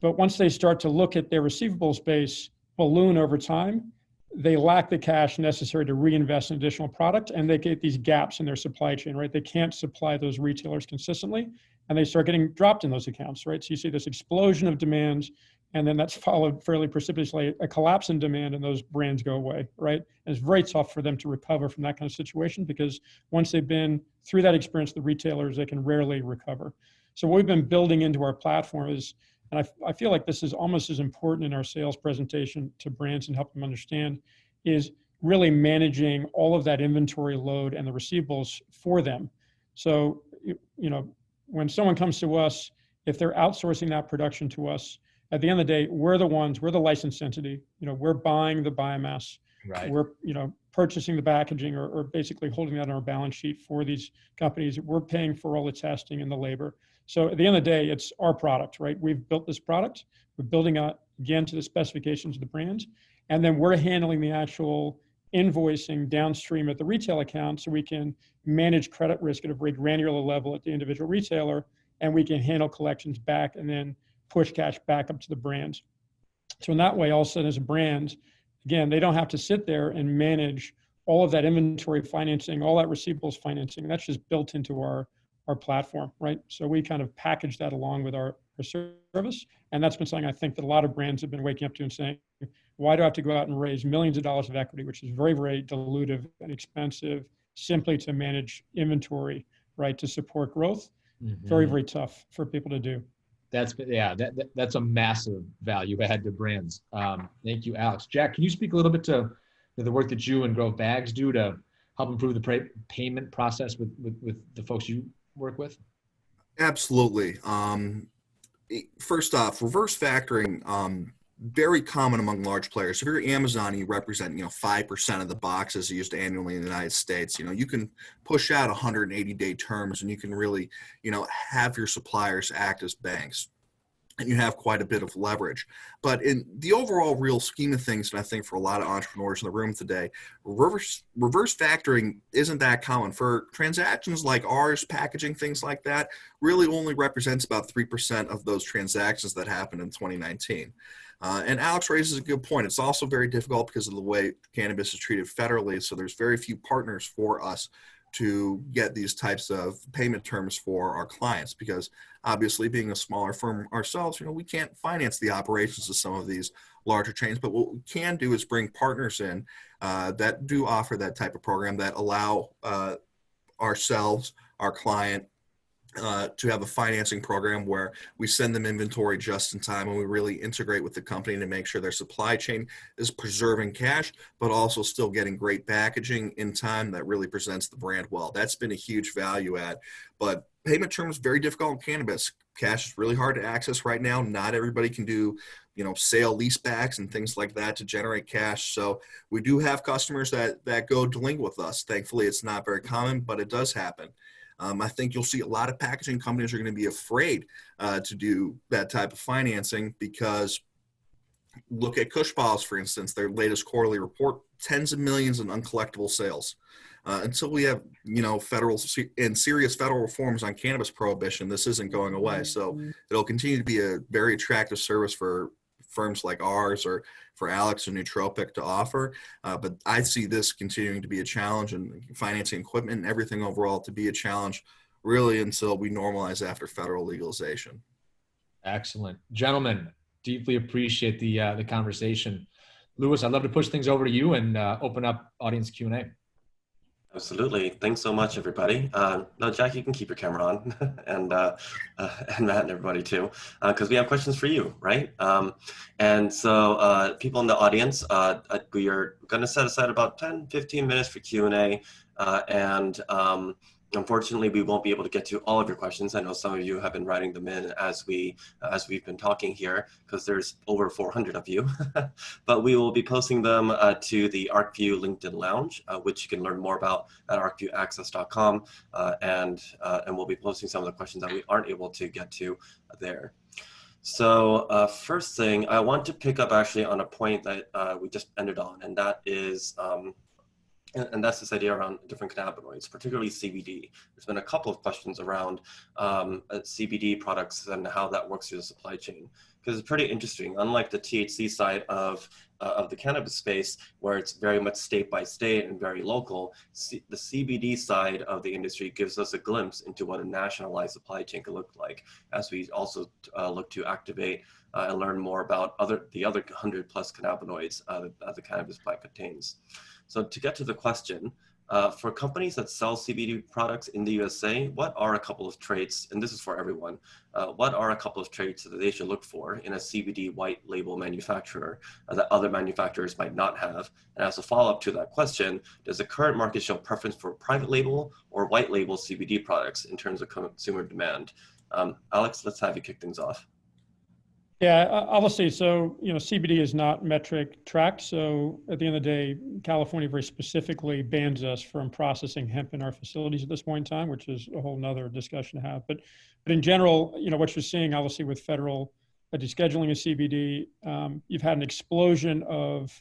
But once they start to look at their receivables base balloon over time, they lack the cash necessary to reinvest in additional product, and they get these gaps in their supply chain, right? They can't supply those retailers consistently, and they start getting dropped in those accounts, right? So you see this explosion of demand, and then that's followed fairly precipitously a collapse in demand, and those brands go away, right? And it's very tough for them to recover from that kind of situation, because once they've been through that experience, the retailers, they can rarely recover. So what we've been building into our platform is, and I feel like this is almost as important in our sales presentation to brands and help them understand, is really managing all of that inventory load and the receivables for them. So, when someone comes to us, if they're outsourcing that production to us, at the end of the day, we're the licensed entity. We're buying the biomass. Right. We're, purchasing the packaging or basically holding that on our balance sheet for these companies. We're paying for all the testing and the labor. So at the end of the day, it's our product, right? We've built this product. We're building out, again, to the specifications of the brand. And then we're handling the actual invoicing downstream at the retail account, so we can manage credit risk at a very granular level at the individual retailer, and we can handle collections back and then push cash back up to the brand. So in that way, all of a sudden, as a brand, again, they don't have to sit there and manage all of that inventory financing, all that receivables financing. And that's just built into our platform, right? So we kind of package that along with our service. And that's been something I think that a lot of brands have been waking up to and saying, why do I have to go out and raise millions of dollars of equity, which is very, very dilutive and expensive, simply to manage inventory, right, to support growth? Mm-hmm. Very, very tough for people to do. That's a massive value add to brands. Thank you, Alex. Jack, can you speak a little bit to the work that you and Grove Bags do to help improve the payment process with the folks you work with? Absolutely. First off, reverse factoring, very common among large players. If you're Amazon, you represent 5% of the boxes used annually in the United States. You can push out 180-day terms, and you can really have your suppliers act as banks, and you have quite a bit of leverage. But in the overall real scheme of things, and I think for a lot of entrepreneurs in the room today, reverse factoring isn't that common. For transactions like ours, packaging, things like that, really only represents about 3% of those transactions that happened in 2019. And Alex raises a good point. It's also very difficult because of the way cannabis is treated federally. So there's very few partners for us to get these types of payment terms for our clients, because obviously being a smaller firm ourselves, we can't finance the operations of some of these larger chains, but what we can do is bring partners in that do offer that type of program that allow ourselves, our client, to have a financing program where we send them inventory just in time, and we really integrate with the company to make sure their supply chain is preserving cash, but also still getting great packaging in time that really presents the brand well. That's been a huge value add. But payment terms, very difficult in cannabis. Cash is really hard to access right now. Not everybody can do, sale leasebacks and things like that to generate cash. So we do have customers that go delinquent with us. Thankfully, it's not very common, but it does happen. I think you'll see a lot of packaging companies are going to be afraid to do that type of financing, because look at Kush Files, for instance, their latest quarterly report, tens of millions in uncollectible sales. Until we have, federal and serious federal reforms on cannabis prohibition, this isn't going away. So it'll continue to be a very attractive service for firms like ours or for Alex and Nootropic to offer. But I see this continuing to be a challenge, and financing equipment and everything overall to be a challenge really until we normalize after federal legalization. Excellent. Gentlemen, deeply appreciate the conversation. Louis, I'd love to push things over to you and open up audience Q&A. Absolutely. Thanks so much, everybody. No, Jack, you can keep your camera on, and Matt and everybody too, because we have questions for you, right? And so people in the audience, we are going to set aside about 10, 15 minutes for Q&A, and unfortunately, we won't be able to get to all of your questions. I know some of you have been writing them in as we've been talking here, because there's over 400 of you. But we will be posting them to the Arcview LinkedIn Lounge, which you can learn more about at arcviewaccess.com, and we'll be posting some of the questions that we aren't able to get to there. So first thing, I want to pick up actually on a point that we just ended on, and that is and that's this idea around different cannabinoids, particularly CBD. There's been a couple of questions around CBD products and how that works through the supply chain, because it's pretty interesting. Unlike the THC side of the cannabis space, where it's very much state by state and very local, the CBD side of the industry gives us a glimpse into what a nationalized supply chain could look like, as we also look to activate and learn more about the other 100+ cannabinoids that the cannabis plant contains. So to get to the question, for companies that sell CBD products in the USA, what are a couple of traits, and this is for everyone, what are a couple of traits that they should look for in a CBD white label manufacturer that other manufacturers might not have? And as a follow-up to that question, does the current market show preference for private label or white label CBD products in terms of consumer demand? Alex, let's have you kick things off. Yeah, obviously, so, CBD is not metric tracked. So at the end of the day, California very specifically bans us from processing hemp in our facilities at this point in time, which is a whole nother discussion to have. But in general, what you're seeing, obviously, with federal descheduling of CBD, you've had an explosion of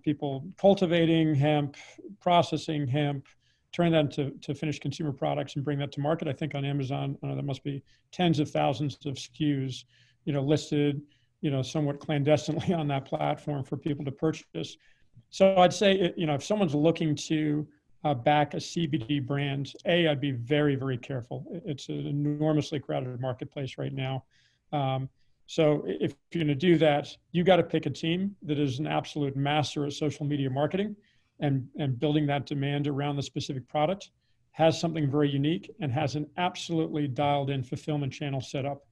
people cultivating hemp, processing hemp, turning that into finished consumer products and bring that to market. I think on Amazon, there must be tens of thousands of SKUs listed, somewhat clandestinely on that platform for people to purchase. So I'd say, if someone's looking to back a CBD brand, I'd be very, very careful. It's an enormously crowded marketplace right now. So if you're going to do that, you got to pick a team that is an absolute master at social media marketing and building that demand around the specific product, has something very unique, and has an absolutely dialed in fulfillment channel set up.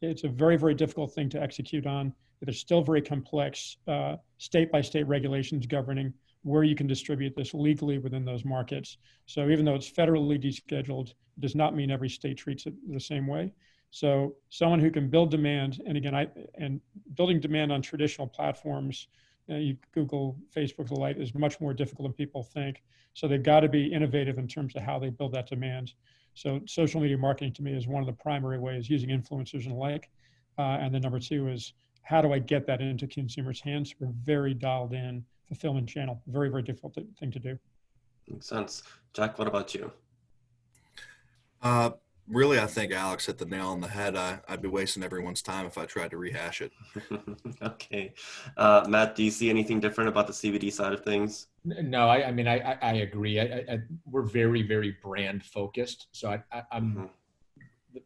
It's a very, very difficult thing to execute on. There's still very complex state-by-state regulations governing where you can distribute this legally within those markets. So even though it's federally descheduled, it does not mean every state treats it the same way. So someone who can build demand, and again, building demand on traditional platforms, you Google, Facebook, the like, is much more difficult than people think. So they've got to be innovative in terms of how they build that demand. So social media marketing to me is one of the primary ways, using influencers and the like. And then number two is, how do I get that into consumers' hands? We're very dialed in fulfillment channel. Very, very difficult thing to do. Makes sense. Jack, what about you? Really, I think Alex hit the nail on the head. I'd be wasting everyone's time if I tried to rehash it. Okay. Matt, do you see anything different about the CBD side of things? No, I mean, I agree. We're very, very brand focused. So I'm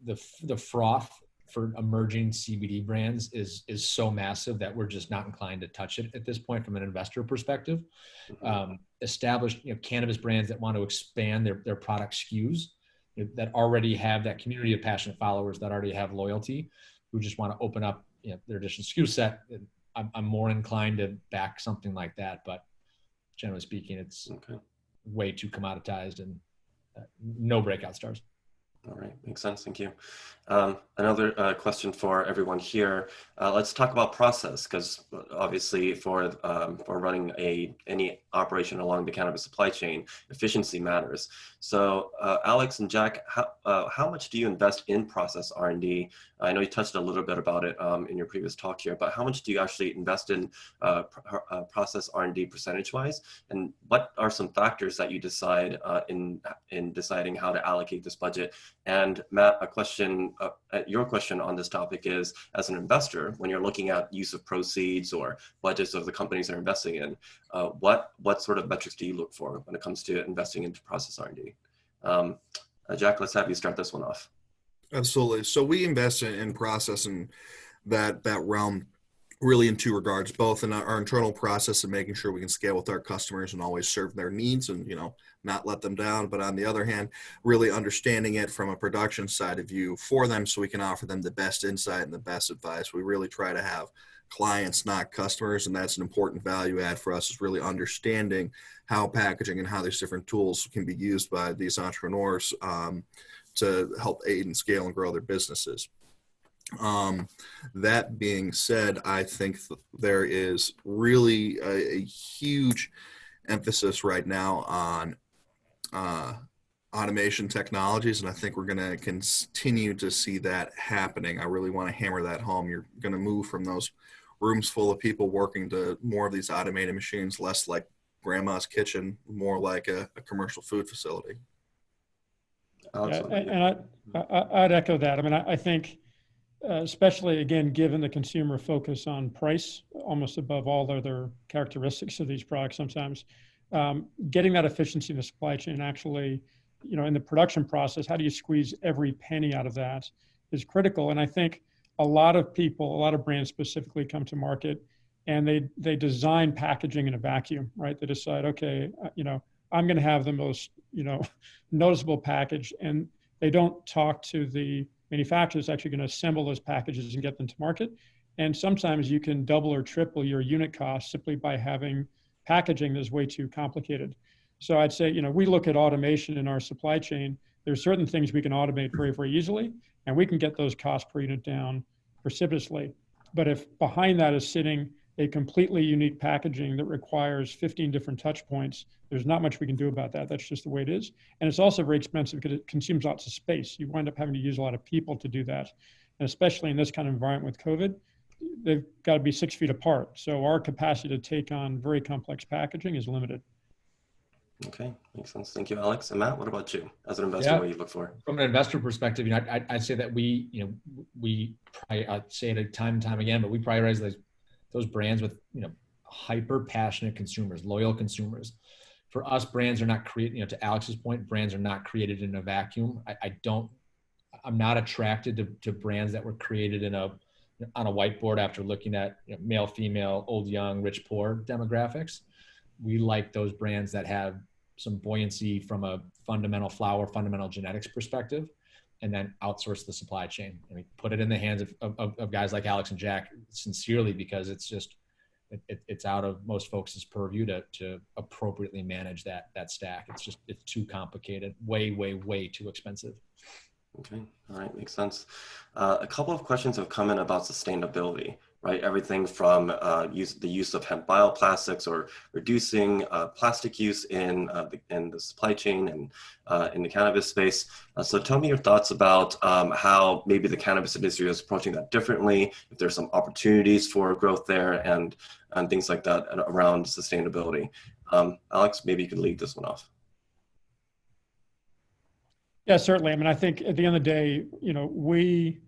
the froth for emerging CBD brands is so massive that we're just not inclined to touch it at this point from an investor perspective. Established, cannabis brands that want to expand their product SKUs, that already have that community of passionate followers, that already have loyalty, who just want to open up their additional SKU set. I'm more inclined to back something like that, but generally speaking, it's way too commoditized and no breakout stars. All right, makes sense. Thank you. Another question for everyone here. Let's talk about process, because obviously for running any operation along the cannabis supply chain, efficiency matters. So Alex and Jack, how much do you invest in process R&D? I know you touched a little bit about it in your previous talk here, but how much do you actually invest in process R&D percentage-wise? And what are some factors that you decide in deciding how to allocate this budget? And Matt, your question on this topic is, as an investor, when you're looking at use of proceeds or budgets of the companies they're investing in, what sort of metrics do you look for when it comes to investing into process R&D? Jack, let's have you start this one off. Absolutely. So we invest in process in that realm really in two regards, both in our internal process and making sure we can scale with our customers and always serve their needs and, not let them down. But on the other hand, really understanding it from a production side of view for them so we can offer them the best insight and the best advice. We really try to have clients, not customers. And that's an important value add for us, is really understanding how packaging and how these different tools can be used by these entrepreneurs to help aid and scale and grow their businesses. That being said, I think there is really a huge emphasis right now on automation technologies, and I think we're going to continue to see that happening. I really want to hammer that home. You're going to move from those rooms full of people working to more of these automated machines, less like grandma's kitchen, more like a commercial food facility. Yeah, and I'd echo that. I mean, I think, especially again, given the consumer focus on price, almost above all other characteristics of these products, sometimes getting that efficiency in the supply chain, actually, in the production process, how do you squeeze every penny out of that is critical. And I think a lot of people, a lot of brands specifically, come to market and they design packaging in a vacuum, right? They decide, okay, I'm going to have the most, noticeable package, and they don't talk to the manufacturers actually going to assemble those packages and get them to market. And sometimes you can double or triple your unit cost simply by having packaging that's way too complicated. So I'd say, we look at automation in our supply chain. There's certain things we can automate very, very easily, and we can get those costs per unit down precipitously. But if behind that is sitting a completely unique packaging that requires 15 different touch points, there's not much we can do about that. That's just the way it is. And it's also very expensive because it consumes lots of space. You wind up having to use a lot of people to do that. And especially in this kind of environment with COVID, they've got to be 6 feet apart. So our capacity to take on very complex packaging is limited. Okay, makes sense. Thank you, Alex. And Matt, what about you as an investor? What do you look for? From an investor perspective, I'd say that I'd say it time and time again, but we prioritize those brands with, hyper passionate consumers, loyal consumers. For us, brands are not created, to Alex's point, brands are not created in a vacuum. I'm not attracted to brands that were created on a whiteboard after looking at male, female, old, young, rich, poor demographics. We like those brands that have some buoyancy from a fundamental flower, fundamental genetics perspective, and then outsource the supply chain. I mean, put it in the hands of guys like Alex and Jack, sincerely, because it's just, it's out of most folks' purview to appropriately manage that stack. It's too complicated, way too expensive. Okay, all right, makes sense. A couple of questions have come in about sustainability, right? Everything from the use of hemp bioplastics or reducing plastic use in the supply chain and in the cannabis space. So tell me your thoughts about how maybe the cannabis industry is approaching that differently, if there's some opportunities for growth there and things like that around sustainability. Alex, maybe you could lead this one off. Yeah, certainly. I mean, I think at the end of the day, we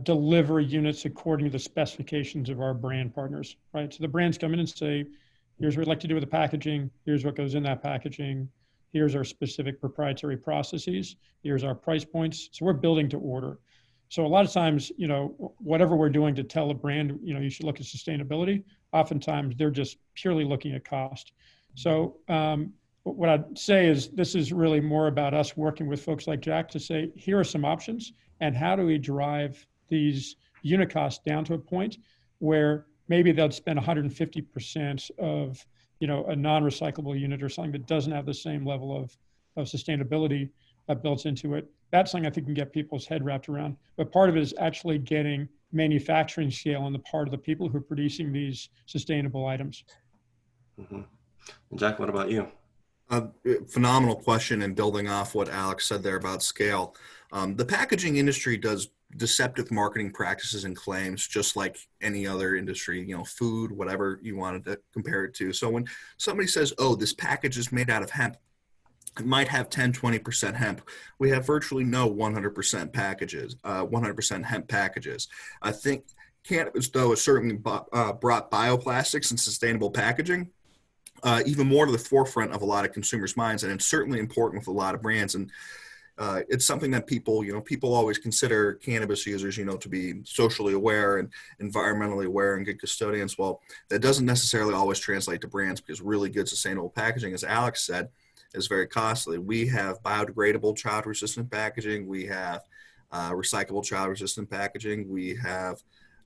deliver units according to the specifications of our brand partners, right? So the brands come in and say, here's what we'd like to do with the packaging. Here's what goes in that packaging. Here's our specific proprietary processes. Here's our price points. So we're building to order. So a lot of times, whatever we're doing to tell a brand, you should look at sustainability. Oftentimes they're just purely looking at cost. So what I'd say is this is really more about us working with folks like Jack to say, here are some options and how do we drive these unit costs down to a point where maybe they'll spend 150% of, a non-recyclable unit or something that doesn't have the same level of sustainability built into it. That's something I think can get people's head wrapped around. But part of it is actually getting manufacturing scale on the part of the people who are producing these sustainable items. Mm-hmm. Jack, what about you? Phenomenal question, and building off what Alex said there about scale. The packaging industry does deceptive marketing practices and claims just like any other industry, food, whatever you wanted to compare it to. So when somebody says, oh, this package is made out of hemp, it might have 10, 20% hemp. We have virtually no 100% packages, 100% hemp packages. I think cannabis, though, has certainly brought bioplastics and sustainable packaging even more to the forefront of a lot of consumers' minds, and it's certainly important with a lot of brands. And it's something that people always consider cannabis users, to be socially aware and environmentally aware and good custodians. Well, that doesn't necessarily always translate to brands, because really good sustainable packaging, as Alex said, is very costly. We have biodegradable child-resistant packaging. We have recyclable child-resistant packaging. We have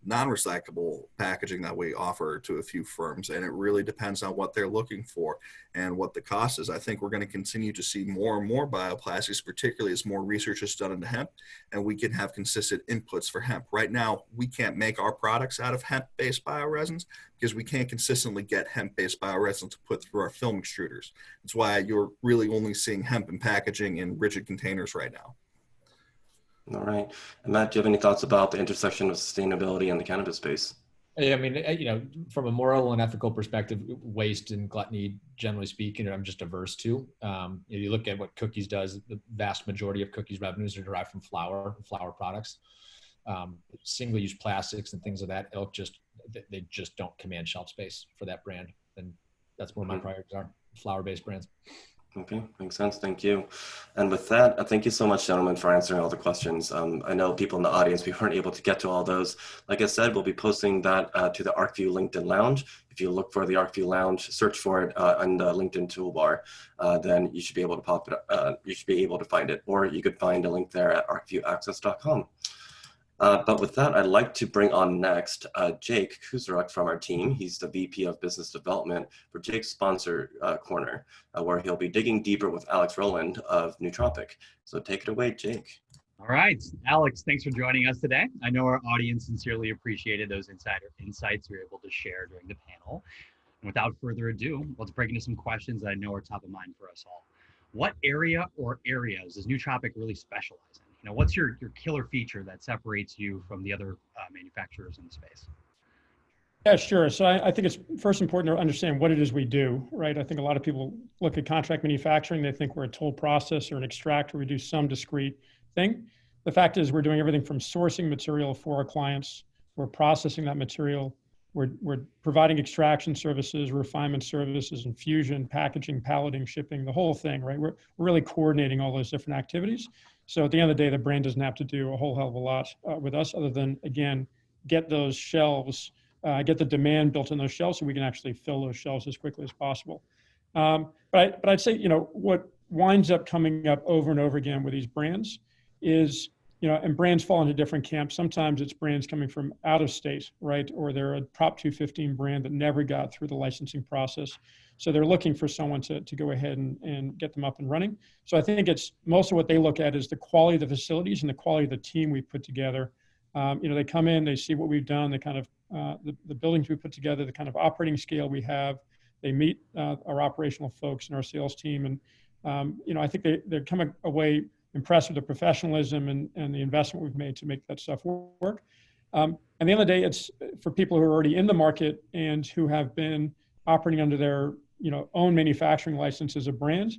non-recyclable packaging that we offer to a few firms, and it really depends on what they're looking for and what the cost is. I think we're going to continue to see more and more bioplastics, particularly as more research is done into hemp, and we can have consistent inputs for hemp. Right now, we can't make our products out of hemp-based bioresins because we can't consistently get hemp-based bioresins to put through our film extruders. That's why you're really only seeing hemp and packaging in rigid containers right now. All right. And Matt, do you have any thoughts about the intersection of sustainability and the cannabis space? I mean, from a moral and ethical perspective, waste and gluttony, generally speaking, I'm just averse to. You look at what Cookies does, the vast majority of Cookies revenues are derived from flour products. Single-use plastics and things of that ilk, they just don't command shelf space for that brand. And that's where my priorities are, flour-based brands. Okay, makes sense. Thank you. And with that, thank you so much, gentlemen, for answering all the questions. I know people in the audience, we weren't able to get to all those. Like I said, we'll be posting that to the Arcview LinkedIn Lounge. If you look for the Arcview Lounge, search for it on the LinkedIn toolbar, then you should be able to pop it. You should be able to find it, or you could find a link there at arcviewaccess.com. But with that, I'd like to bring on next Jake Kuzaruk from our team. He's the VP of Business Development for Jake's Sponsor Corner, where he'll be digging deeper with Alex Rowland of NewTropic. So take it away, Jake. All right, Alex, thanks for joining us today. I know our audience sincerely appreciated those insider insights you were able to share during the panel. And without further ado, let's break into some questions that I know are top of mind for us all. What area or areas does NewTropic really specialize in? What's your killer feature that separates you from the other manufacturers in the space? Yeah, sure. So I think it's first important to understand what it is we do, right? I think a lot of people look at contract manufacturing, they think we're a toll processor, an extractor, we do some discrete thing. The fact is we're doing everything from sourcing material for our clients, we're processing that material, we're providing extraction services, refinement services, infusion, packaging, palleting, shipping, the whole thing, right? We're really coordinating all those different activities. So at the end of the day, the brand doesn't have to do a whole hell of a lot with us other than, again, get those shelves, get the demand built in those shelves so we can actually fill those shelves as quickly as possible. But I'd say, what winds up coming up over and over again with these brands is, and brands fall into different camps. Sometimes it's brands coming from out of state, right? Or they're a Prop 215 brand that never got through the licensing process. So they're looking for someone to go ahead and get them up and running. So I think it's most of what they look at is the quality of the facilities and the quality of the team we put together. They come in, they see what we've done, the kind of the buildings we put together, the kind of operating scale we have. They meet our operational folks and our sales team. And, I think they're coming away impressed with the professionalism and the investment we've made to make that stuff work. At the end of the day, it's for people who are already in the market and who have been operating under their own manufacturing license as a brand.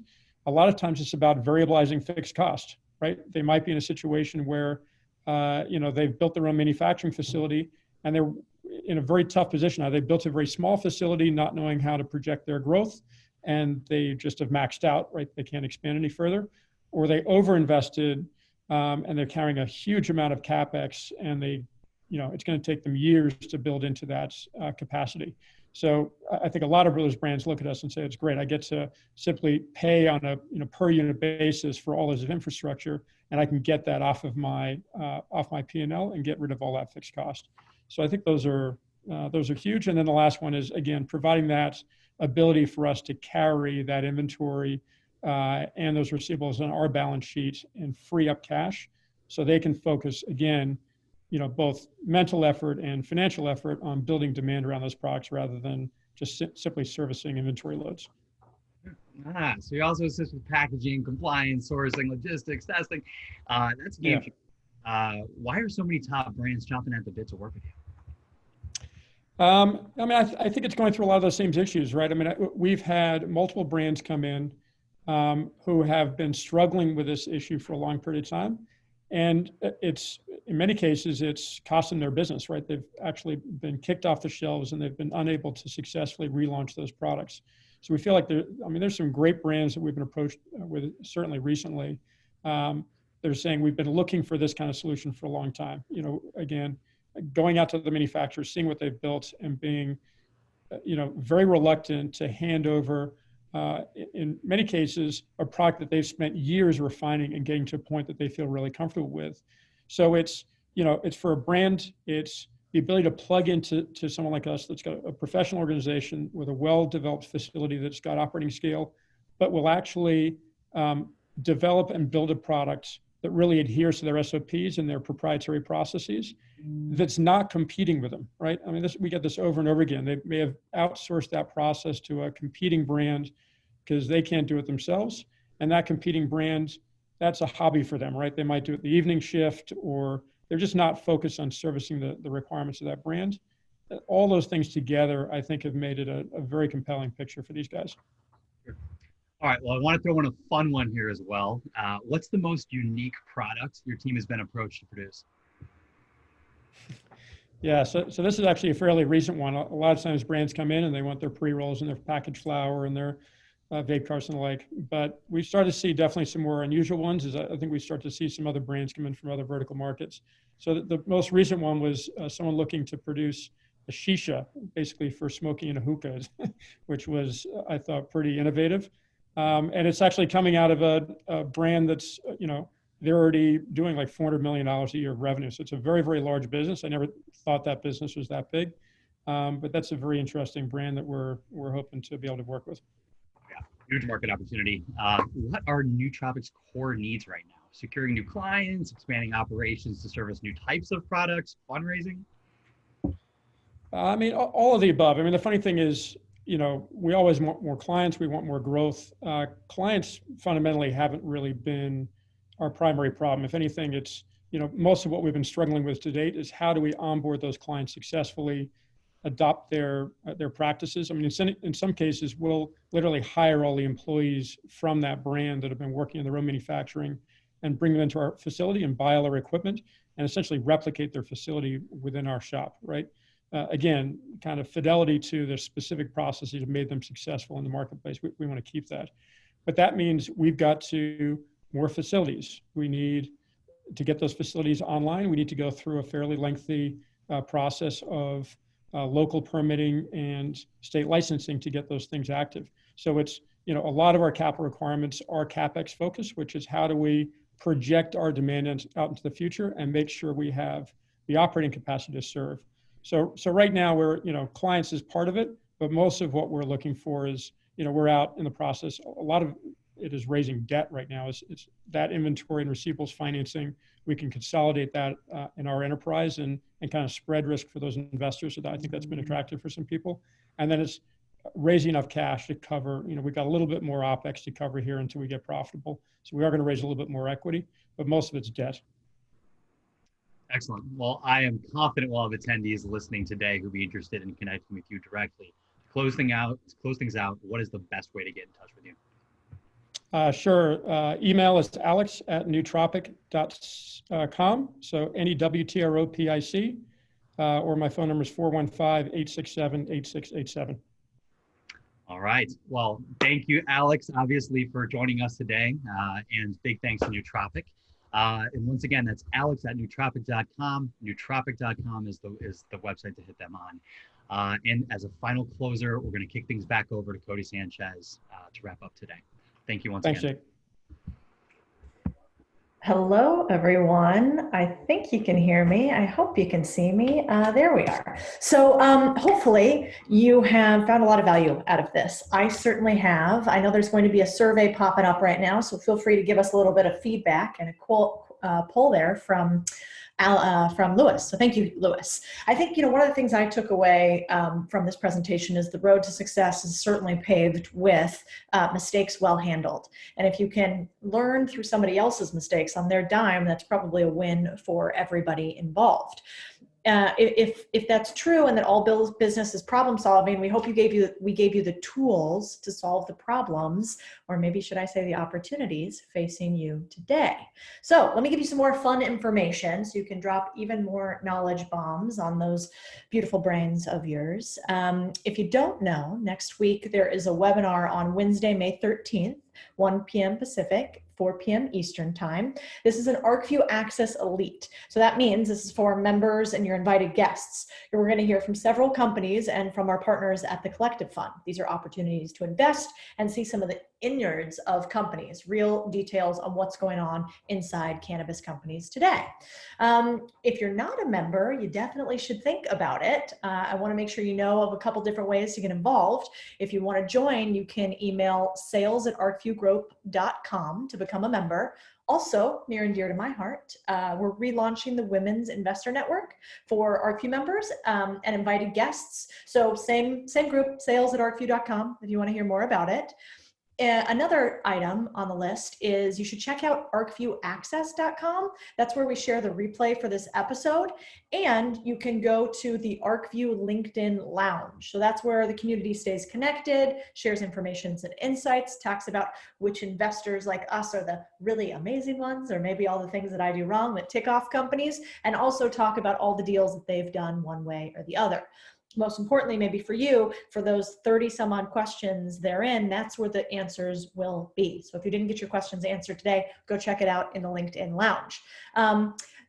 a lot of times it's about variabilizing fixed cost, right? They might be in a situation where, they've built their own manufacturing facility and they're in a very tough position. Now, they built a very small facility, not knowing how to project their growth, and they just have maxed out, right? They can't expand any further, or they overinvested and they're carrying a huge amount of CapEx, and it's going to take them years to build into that capacity. So I think a lot of those brands look at us and say, it's great. I get to simply pay on a per unit basis for all this infrastructure, and I can get that off my P&L and get rid of all that fixed cost. So I think those are huge. And then the last one is, again, providing that ability for us to carry that inventory and those receivables on our balance sheet and free up cash so they can focus, again, both mental effort and financial effort on building demand around those products rather than just simply servicing inventory loads. So you also assist with packaging, compliance, sourcing, logistics, testing. That's a game changer. Why are so many top brands chomping at the bit to work with you? I think it's going through a lot of those same issues, right? We've had multiple brands come in who have been struggling with this issue for a long period of time. And in many cases, it's costing their business, right? They've actually been kicked off the shelves and they've been unable to successfully relaunch those products. So we feel like there's some great brands that we've been approached with certainly recently. They're saying we've been looking for this kind of solution for a long time. Again, going out to the manufacturers, seeing what they've built and being, very reluctant to hand over, in many cases, a product that they've spent years refining and getting to a point that they feel really comfortable with. So it's for a brand, it's the ability to plug into someone like us that's got a professional organization with a well-developed facility that's got operating scale, but will actually develop and build a product that really adheres to their SOPs and their proprietary processes that's not competing with them, right? We get this over and over again. They may have outsourced that process to a competing brand because they can't do it themselves. And that competing brand, that's a hobby for them, right? They might do it the evening shift, or they're just not focused on servicing the requirements of that brand. All those things together, I think, have made it a very compelling picture for these guys. All right, well, I want to throw in a fun one here as well. What's the most unique product your team has been approached to produce? Yeah, so this is actually a fairly recent one. A lot of times brands come in and they want their pre-rolls and their packaged flower and their vape carts and the like. But we started to see definitely some more unusual ones. I think we start to see some other brands come in from other vertical markets. So the most recent one was someone looking to produce a shisha, basically for smoking in a hookah, which was, I thought, pretty innovative. And it's actually coming out of a brand that's, they're already doing like $400 million a year of revenue. So it's a very, very large business. I never thought that business was that big. But that's a very interesting brand that we're hoping to be able to work with. Yeah, huge market opportunity. What are NewTropic's core needs right now? Securing new clients, expanding operations to service new types of products, fundraising? All of the above. The funny thing is, we always want more clients. We want more growth. Clients fundamentally haven't really been our primary problem. If anything, it's, most of what we've been struggling with to date is how do we onboard those clients successfully, adopt their practices. In some cases, we'll literally hire all the employees from that brand that have been working in their own manufacturing and bring them into our facility and buy all their equipment and essentially replicate their facility within our shop, right? Again, kind of fidelity to the specific processes that made them successful in the marketplace. We want to keep that. But that means we've got more facilities. We need to get those facilities online. We need to go through a fairly lengthy process of local permitting and state licensing to get those things active. So it's, a lot of our capital requirements are CapEx focused, which is how do we project our demand out into the future and make sure we have the operating capacity to serve. So right now clients is part of it, but most of what we're looking for is, we're out in the process. A lot of it is raising debt right now. It's that inventory and receivables financing. We can consolidate that in our enterprise and kind of spread risk for those investors. So I think that's been attractive for some people. And then it's raising enough cash to cover, we've got a little bit more OpEx to cover here until we get profitable. So we are going to raise a little bit more equity, but most of it's debt. Excellent. Well, I am confident we'll have attendees listening today who'll be interested in connecting with you directly. To close things out, what is the best way to get in touch with you? Sure. Email is alex@newtropic.com. So NEWTROPIC, or my phone number is 415-867-8687. All right. Well, thank you, Alex, obviously, for joining us today. And big thanks to Nootropic. And once again, that's alex@newtropic.com. Nootropic.com is the website to hit them on. And as a final closer, we're going to kick things back over to Codie Sanchez to wrap up today. Thank you once again. Thanks, Jake. Hello, everyone. I think you can hear me. I hope you can see me. There we are. So hopefully you have found a lot of value out of this. I certainly have. I know there's going to be a survey popping up right now, so feel free to give us a little bit of feedback and a poll there from Lewis. So thank you, Lewis. I think, one of the things I took away from this presentation is the road to success is certainly paved with mistakes well handled. And if you can learn through somebody else's mistakes on their dime, that's probably a win for everybody involved. If that's true and that all business is problem solving, we hope we gave you the tools to solve the problems, or maybe should I say the opportunities facing you today. So let me give you some more fun information so you can drop even more knowledge bombs on those beautiful brains of yours. If you don't know, next week there is a webinar on Wednesday, May 13th, 1 p.m. Pacific, 4 p.m. Eastern time. This is an Arcview Access Elite. So that means this is for members and your invited guests. We're going to hear from several companies and from our partners at the Collective Fund. These are opportunities to invest and see some of the innards of companies, real details on what's going on inside cannabis companies today. If you're not a member, you definitely should think about it. I want to make sure you know of a couple different ways to get involved. If you want to join, you can email sales@arcviewgroup.com to become a member. Also, near and dear to my heart, we're relaunching the Women's Investor Network for Arcview members and invited guests. So same group, sales@arcview.com if you want to hear more about it. Another item on the list is you should check out arcviewaccess.com. That's where we share the replay for this episode. And you can go to the Arcview LinkedIn Lounge. So that's where the community stays connected, shares information and insights, talks about which investors like us are the really amazing ones, or maybe all the things that I do wrong that tick off companies, and also talk about all the deals that they've done one way or the other. Most importantly, maybe for you, for those 30 some odd questions therein, that's where the answers will be. So if you didn't get your questions answered today, go check it out in the LinkedIn Lounge.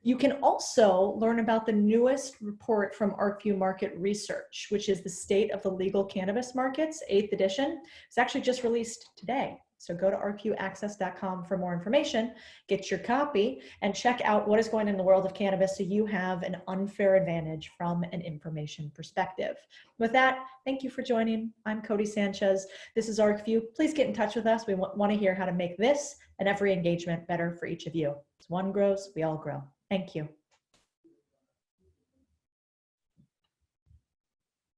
You can also learn about the newest report from Arcview Market Research, which is the State of the Legal Cannabis Markets, 8th edition. It's actually just released today. So go to arcviewaccess.com for more information, get your copy, and check out what is going on in the world of cannabis so you have an unfair advantage from an information perspective. With that, thank you for joining. I'm Codie Sanchez. This is Arcview. Please get in touch with us. We want to hear how to make this and every engagement better for each of you. As one grows, we all grow. Thank you.